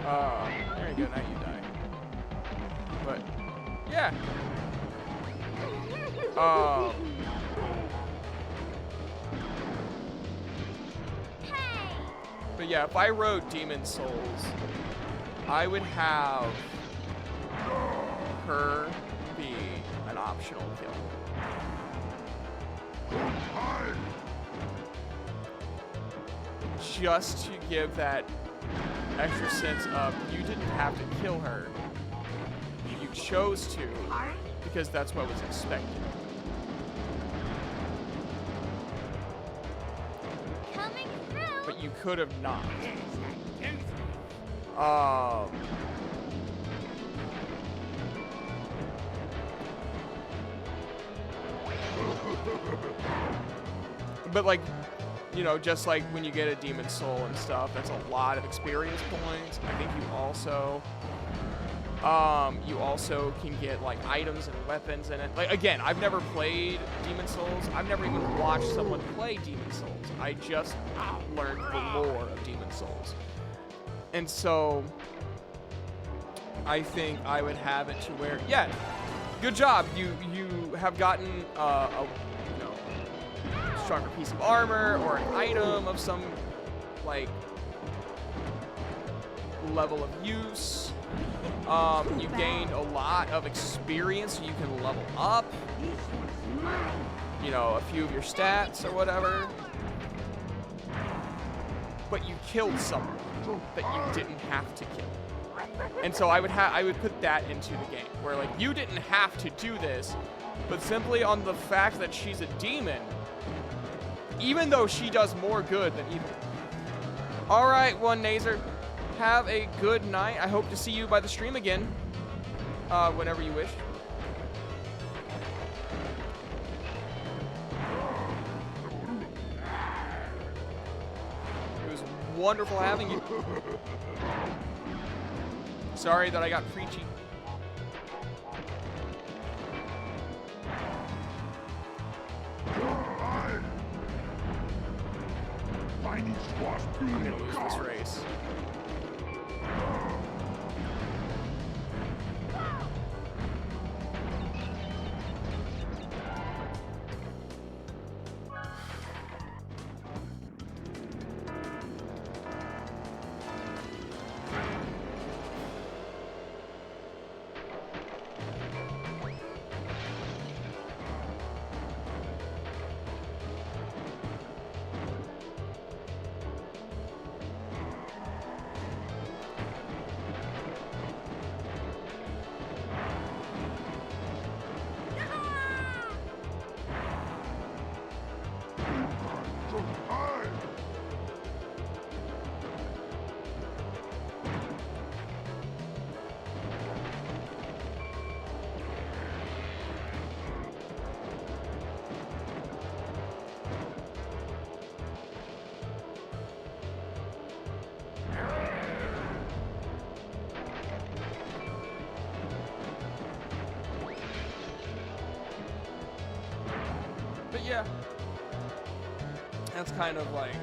A: There you go, now you die. But, yeah.
C: Hey!
A: But yeah, if I wrote Demon Souls, I would have her be an optional kill. Just to give that extra sense of you didn't have to kill her. You chose to because that's what was expected.
C: Coming through!
A: But you could have not. But like, you know, just like when you get a Demon Soul and stuff, that's a lot of experience points. I think you also can get like items and weapons in it. Like again, I've never played Demon Souls. I've never even watched someone play Demon Souls. I just learned the lore of Demon Souls. And so I think I would have it to where, yeah, good job. You have gotten a stronger piece of armor or an item of some like level of use. You gained a lot of experience so you can level up, you know, a few of your stats or whatever. But you killed someone that you didn't have to kill. And so I would put that into the game where like you didn't have to do this, but simply on the fact that she's a demon, even though she does more good than evil. All right, One Nazer, have a good night. I hope to see you by the stream again, whenever you wish. It was wonderful having you. Sorry that I got preachy. I'm gonna lose this race. Yeah, that's kind of like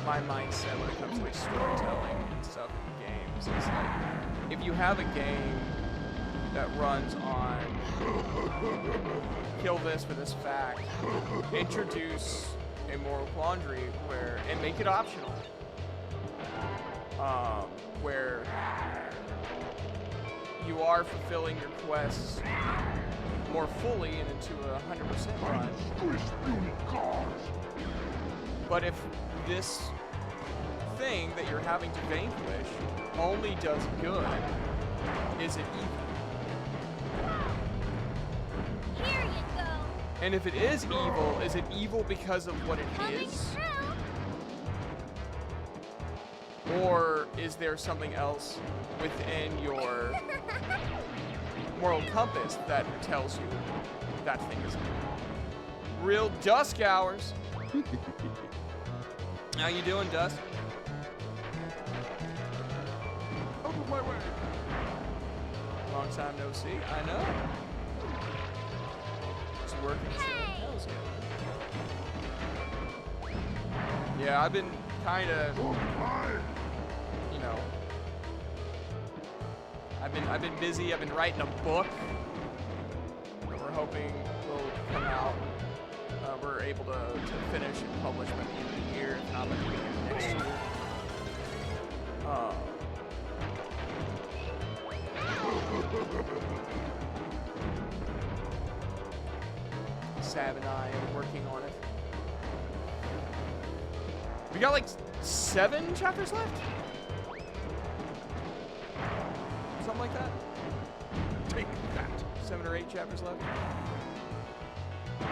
A: my mindset when it comes to like storytelling and stuff in games. It's like if you have a game that runs on kill this for this fact, introduce a moral quandary and make it optional, where you are fulfilling your quests more fully and into a 100% run. But if this thing that you're having to vanquish only does good, is it evil?
C: Here you go.
A: And if it is evil, is it evil because of what it
C: Coming
A: is?
C: through.
A: Or is there something else within your moral compass that tells you that thing is evil? Real Dusk Hours. How you doing, Dusk? Out of my way. Long time no see. I know. It's working.
C: Hey.
A: Hells yeah. Yeah, I've been kind of, you know, I've been busy. I've been writing a book that we're hoping will come out. We're able to finish and publish by the end of the year, if not by the beginning of next year. Sav and I are working on it. We got like 7 chapters left? Something like that?
B: Take that.
A: 7 or 8 chapters left? And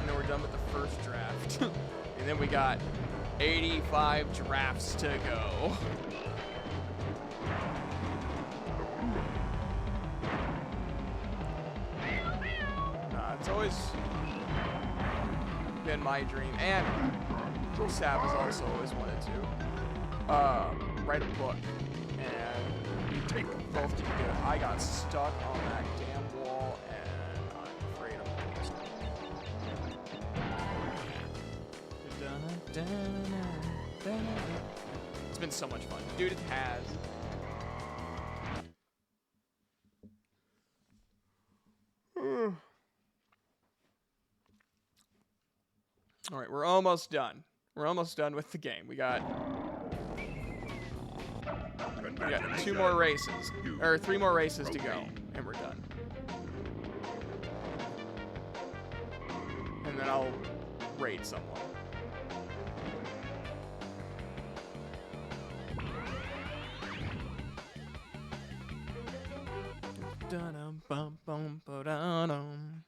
A: then we're done with the first draft. And then we got 85 drafts to go. It's always been my dream, and Sav has also always wanted to write a book, and we take both to do it. I got stuck on that damn wall, and I'm afraid I'm gonna It's been so much fun. Dude, it has. All right, we're almost done. We're almost done with the game. We got 2 more races, or 3 more races to go, and we're done. And then I'll raid someone. Dun-dum-bum-bum-ba-dun-dum.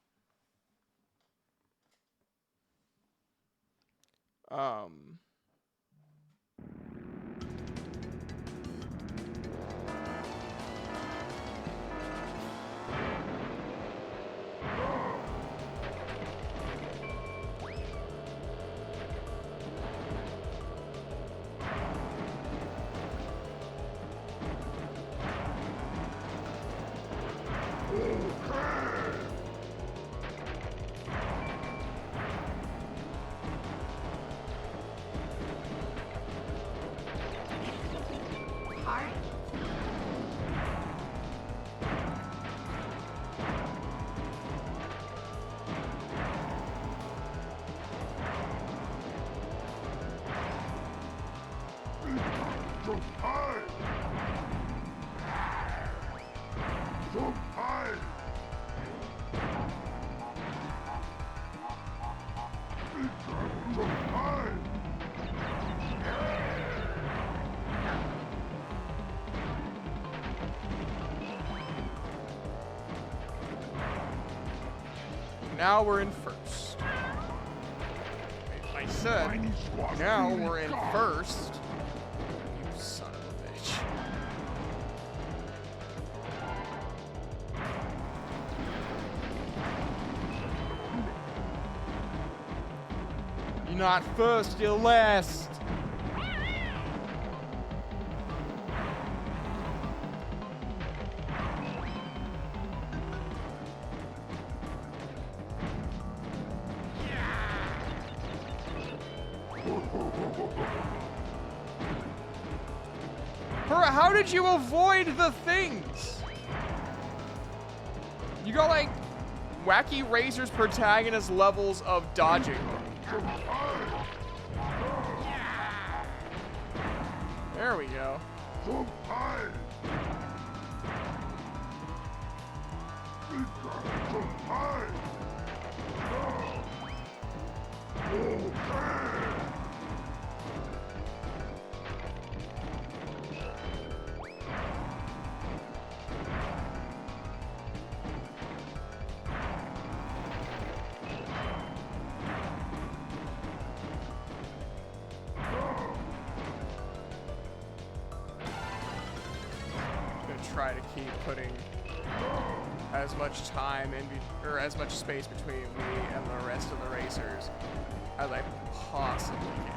A: Now we're in first. I said, now we're in first. You son of a bitch. You're not first, you're last. How did you avoid the things? You got like Wacky Razor's protagonist levels of dodging. There we go. Try to keep putting as much time or as much space between me and the rest of the racers as I possibly can.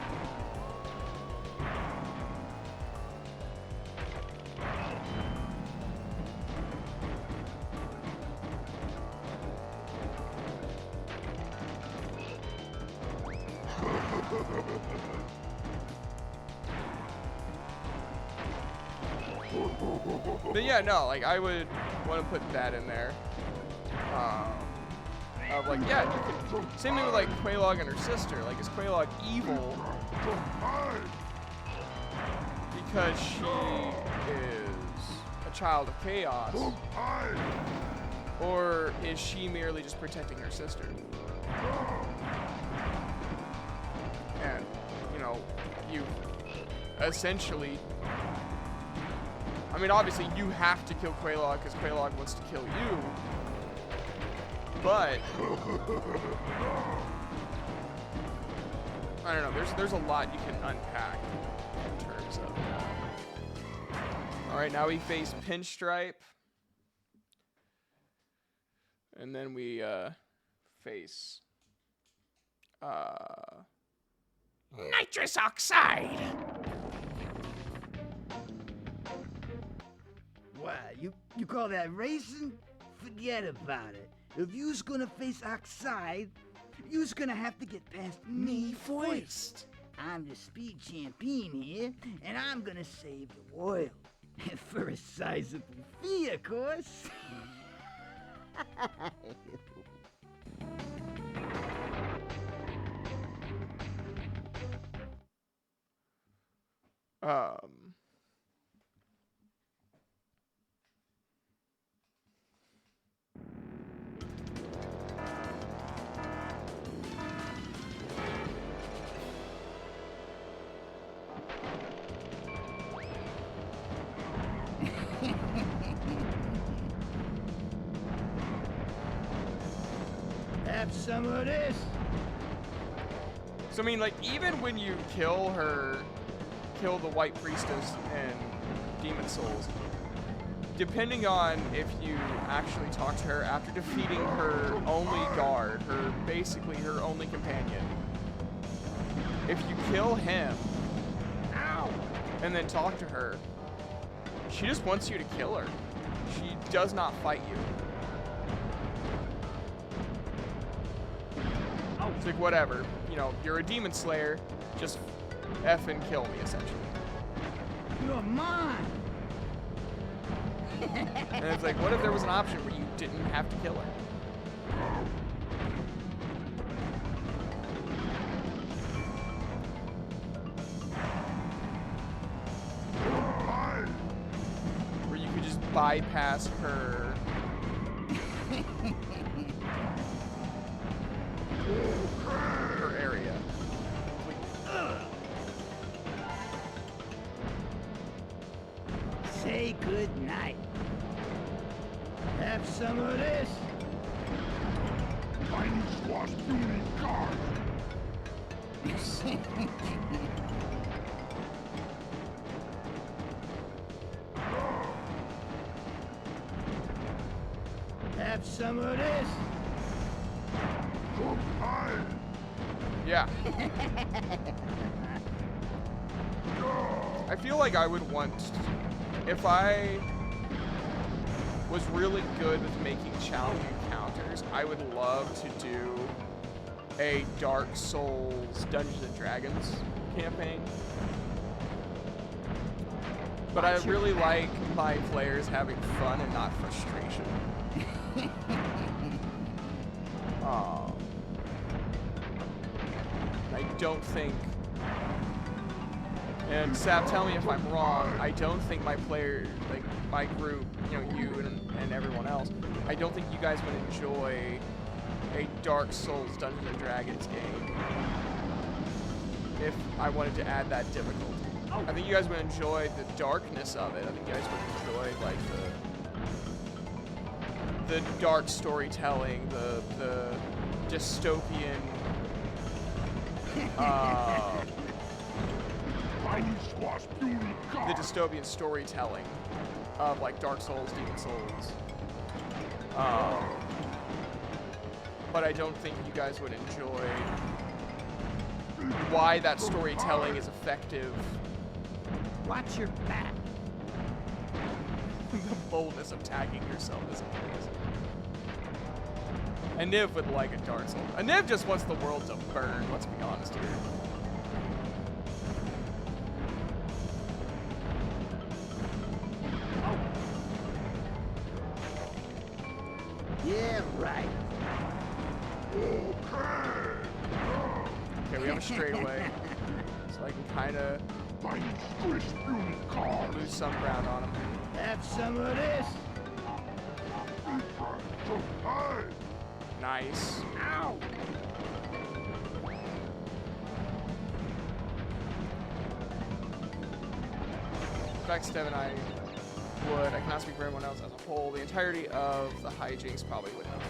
A: But yeah, no, like I would want to put that in there. Of like, yeah, same thing with like Quelaag and her sister. Like, is Quelaag evil because she is a child of chaos, or is she merely just protecting her sister? And you know, you essentially. I mean, obviously, you have to kill Quelaag because Quelaag wants to kill you. But I don't know. There's a lot you can unpack in terms of. All right, now we face Pinstripe, and then we face
E: Nitrous oxide!
G: Why, you call that racing? Forget about it. If you's gonna face Oxide, you's gonna have to get past me first. I'm the speed champion here, and I'm gonna save the world. For a sizable fee, of course. Have some of this.
A: So I mean, like, even when you kill the White Priestess and Demon Souls, depending on if you actually talk to her after defeating her only guard, basically her only companion, if you kill him, and then talk to her, she just wants you to kill her. She does not fight you. It's like, whatever, you know, you're a demon slayer, just effing kill me, essentially.
G: You're mine.
A: And it's like, what if there was an option where you didn't have to kill her? Where you could just bypass her. Her area.
G: Say good night. Have some of this.
B: Tiny squash beauty guard.
G: Have some of this.
A: Yeah. I feel like I would want, if I was really good with making challenging encounters, I would love to do a Dark Souls Dungeons and Dragons campaign. But I really like my players having fun and not frustration. I don't think, and Sap, tell me if I'm wrong, I don't think my player, like my group, you know, you and everyone else, I don't think you guys would enjoy a Dark Souls Dungeons and Dragons game if I wanted to add that difficulty. I think you guys would enjoy the darkness of it. I think you guys would enjoy like the dark storytelling, the dystopian the dystopian storytelling of like Dark Souls, Demon Souls. But I don't think you guys would enjoy why that storytelling is effective.
G: Watch your back.
A: The boldness of tagging yourself is amazing. And Niv would like a Dark Souls. And Niv just wants the world to burn, let's be honest here.
G: Yeah, right.
A: Okay, we have a straightaway. So I can kind of lose some ground on him.
G: Have some of this.
A: Nice.
G: Ow!
A: In fact, Steph and I would. I cannot speak for everyone else as a whole. The entirety of the hijinks probably would help.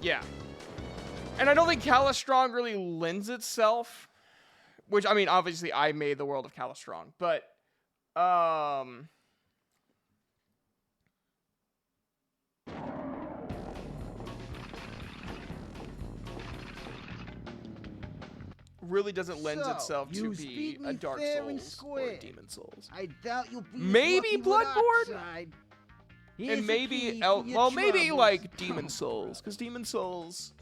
A: Yeah. And I don't think Calistrong really lends itself. Which, I mean, obviously I made the world of Calistrong. But, really doesn't lend
G: So,
A: itself to
G: you
A: be
G: beat
A: a
G: me
A: Dark
G: fair and
A: Souls or
G: square.
A: a Demon Souls.
G: I doubt you'll be
A: Maybe
G: as lucky with
A: Bloodborne?
G: Oxide. Here's
A: And
G: the
A: maybe,
G: key for your
A: well, maybe
G: troubles.
A: like Demon Souls. Because Demon Souls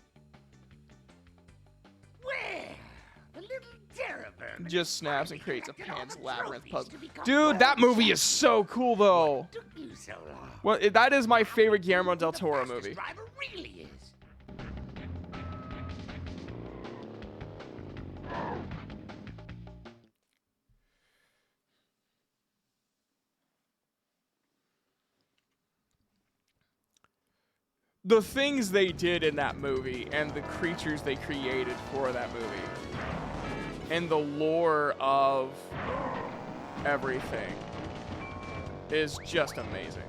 F: Well, the little terror
A: just snaps and creates a Pan's Labyrinth puzzle. Dude, that movie is so cool, though.
F: took you so long?
A: Well, that is my favorite Guillermo del Toro
F: Fastest
A: movie.
F: driver really is.
A: The things they did in that movie and the creatures they created for that movie and the lore of everything is just amazing.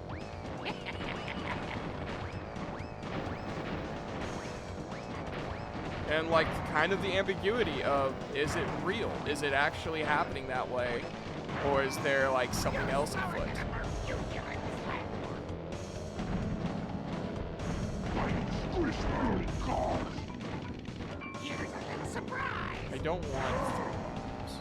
A: And like kind of the ambiguity of, is it real? Is it actually happening that way? Or is there like something else afoot?
F: Here's a little surprise.
A: I don't want 3 bombs.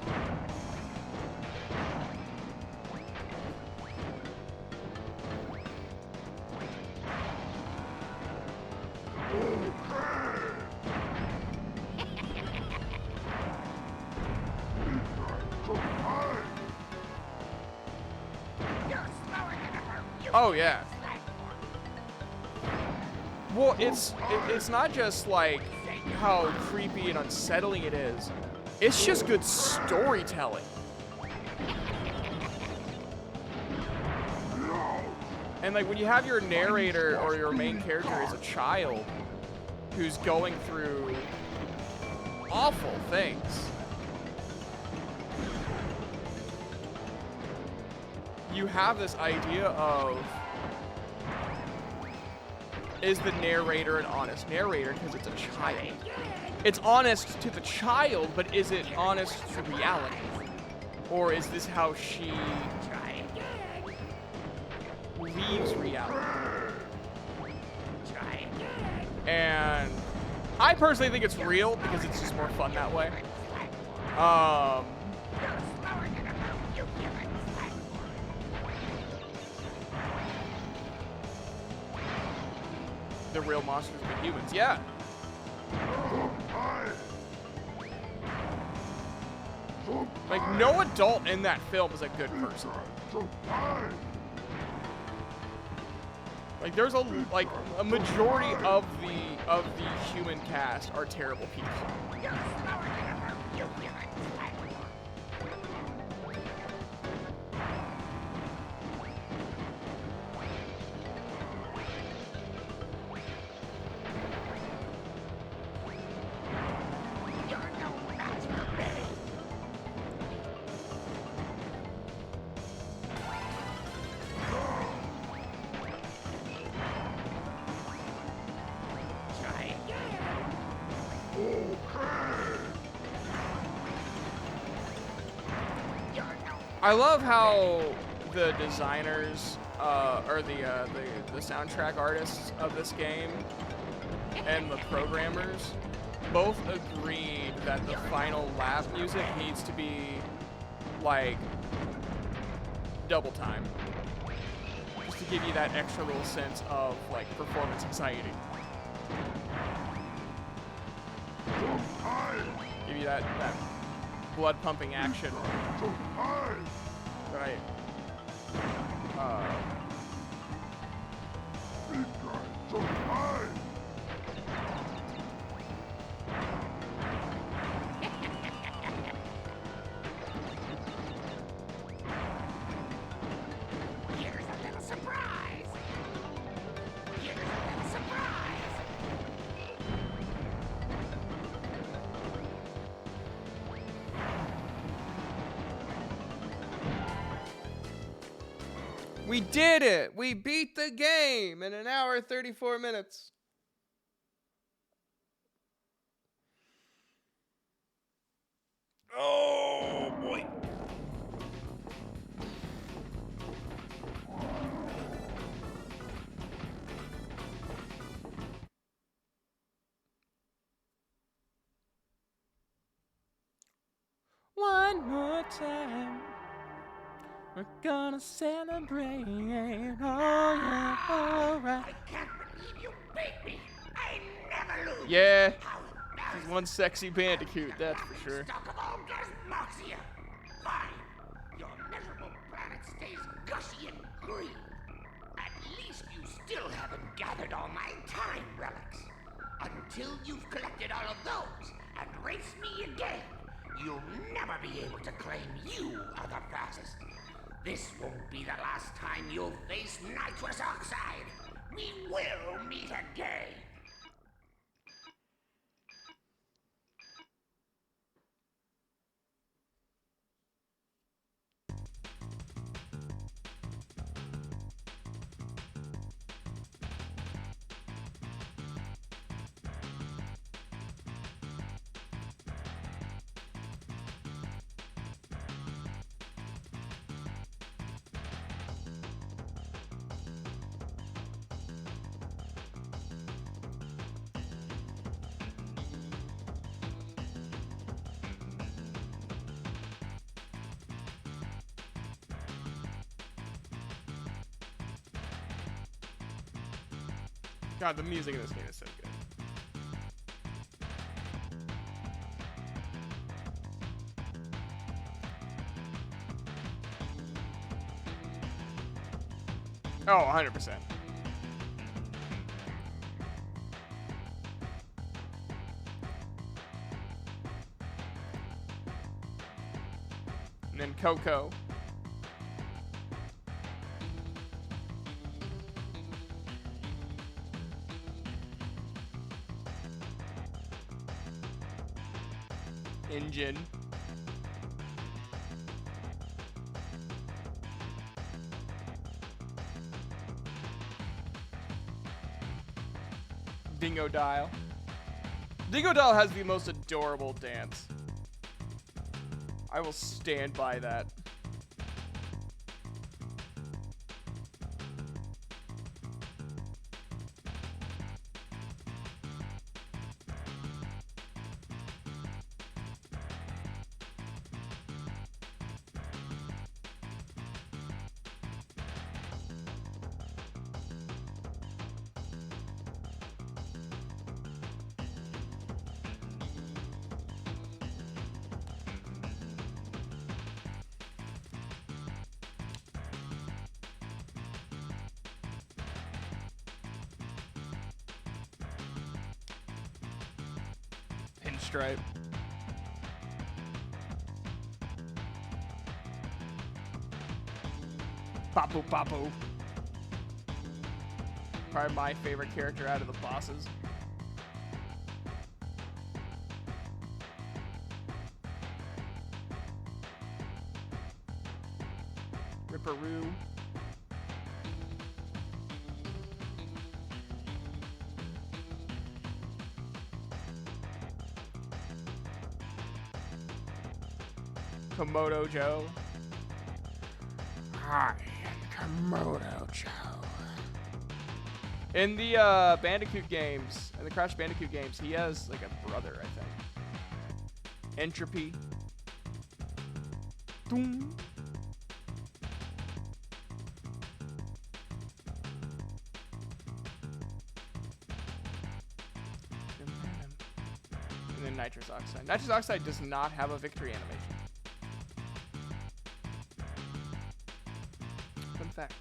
A: Oh yeah. Well, it's not just like how creepy and unsettling it is. It's just good storytelling. And like when you have your narrator or your main character as a child who's going through awful things. You have this idea of, is the narrator an honest narrator because it's a child? It's honest to the child, but is it honest to reality? Or is this how she leaves reality? And I personally think it's real because it's just more fun that way. The real monsters are the humans, yeah. Like no adult in that film is a good person. Like there's a majority of the human cast are terrible people. I love how the designers, or the soundtrack artists of this game and the programmers both agreed that the final lap music needs to be like double time, just to give you that extra little sense of like performance anxiety. Give you that blood pumping action. Right.
F: Here's a little surprise. Here's a little surprise.
A: We did it! We beat the game in 1 hour 34 minutes.
B: Oh boy.
A: One more time. We're gonna celebrate. Oh yeah, alright.
F: I can't believe you beat me. I never lose.
A: Yeah,
F: How
A: he's
F: embarrassing.
A: one sexy bandicoot, that's for sure.
F: Stock of all Moxia. Fine. Your miserable planet stays gushy and green. At least you still haven't gathered all my time relics. Until you've collected all of those and raced me again, you'll never be able to claim you are the fastest. This won't be the last time you'll face nitrous oxide. We will meet again.
A: God, the music in this game is so good. Oh, 100%. And then Coco. Engine. Dingo Dial. Dingo Dial has the most adorable dance. I will stand by that. Pinstripe. Papu Papu. Probably my favorite character out of the bosses. Ripperoo. Komodo Joe.
E: I am Komodo Joe.
A: In the Bandicoot games, in the Crash Bandicoot games, he has like a brother, I think. Entropy. Doom. And then Nitrous Oxide. Nitrous Oxide does not have a victory animation. Fun fact.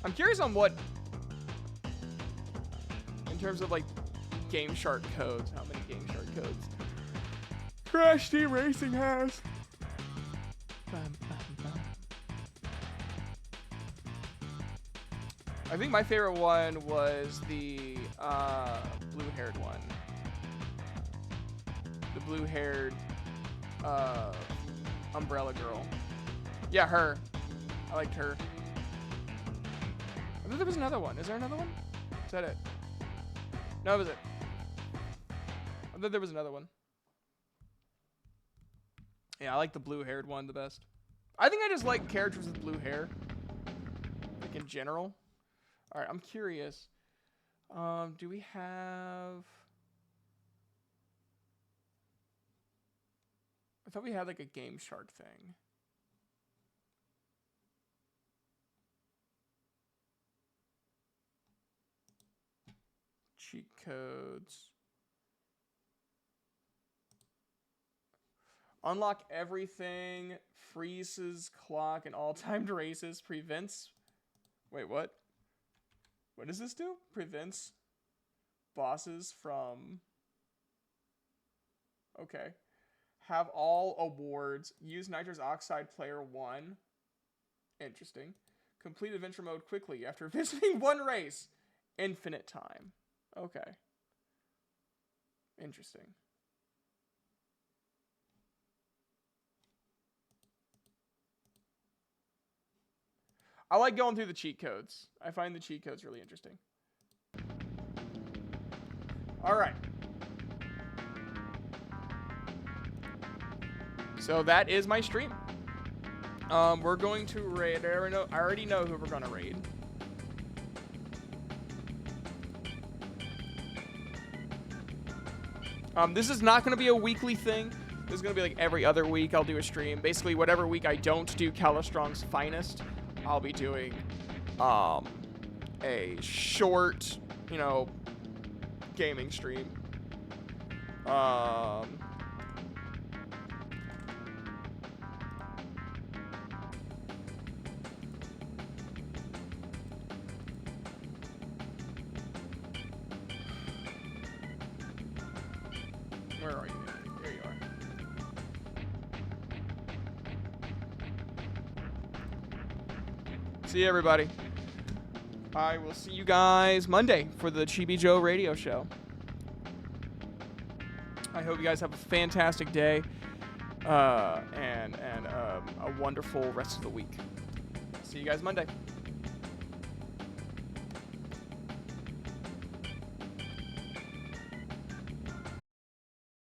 A: I'm curious on what, in terms of like Game Shark codes, how many Game Shark codes Crash Team Racing has. I think my favorite one was the blue-haired one. The blue-haired umbrella girl. Yeah, her. I liked her. I thought there was another one. Is there another one? Is that it? No, that was it. I thought there was another one. Yeah, I like the blue-haired one the best. I think I just like characters with blue hair. Like in general. Alright, I'm curious. Do we have... I thought we had like a Game Shark thing. Cheat codes. Unlock everything. Freezes clock and all-timed races. Prevents... Wait, what? What does this do? Prevents bosses from... Okay. Have all awards. Use Nitrous Oxide Player 1. Interesting. Complete adventure mode quickly after visiting one race. Infinite time. Okay. Interesting. I like going through the cheat codes. I find the cheat codes really interesting. All right. So that is my stream. We're going to raid. I already know who we're going to raid. This is not going to be a weekly thing. This is going to be like every other week I'll do a stream. Basically, whatever week I don't do Calistrong's Finest, I'll be doing a short, you know, gaming stream. Where are you? There you are. See you, everybody. I will see you guys Monday for the Chibi Joe radio show. I hope you guys have a fantastic day and a wonderful rest of the week. See you guys Monday.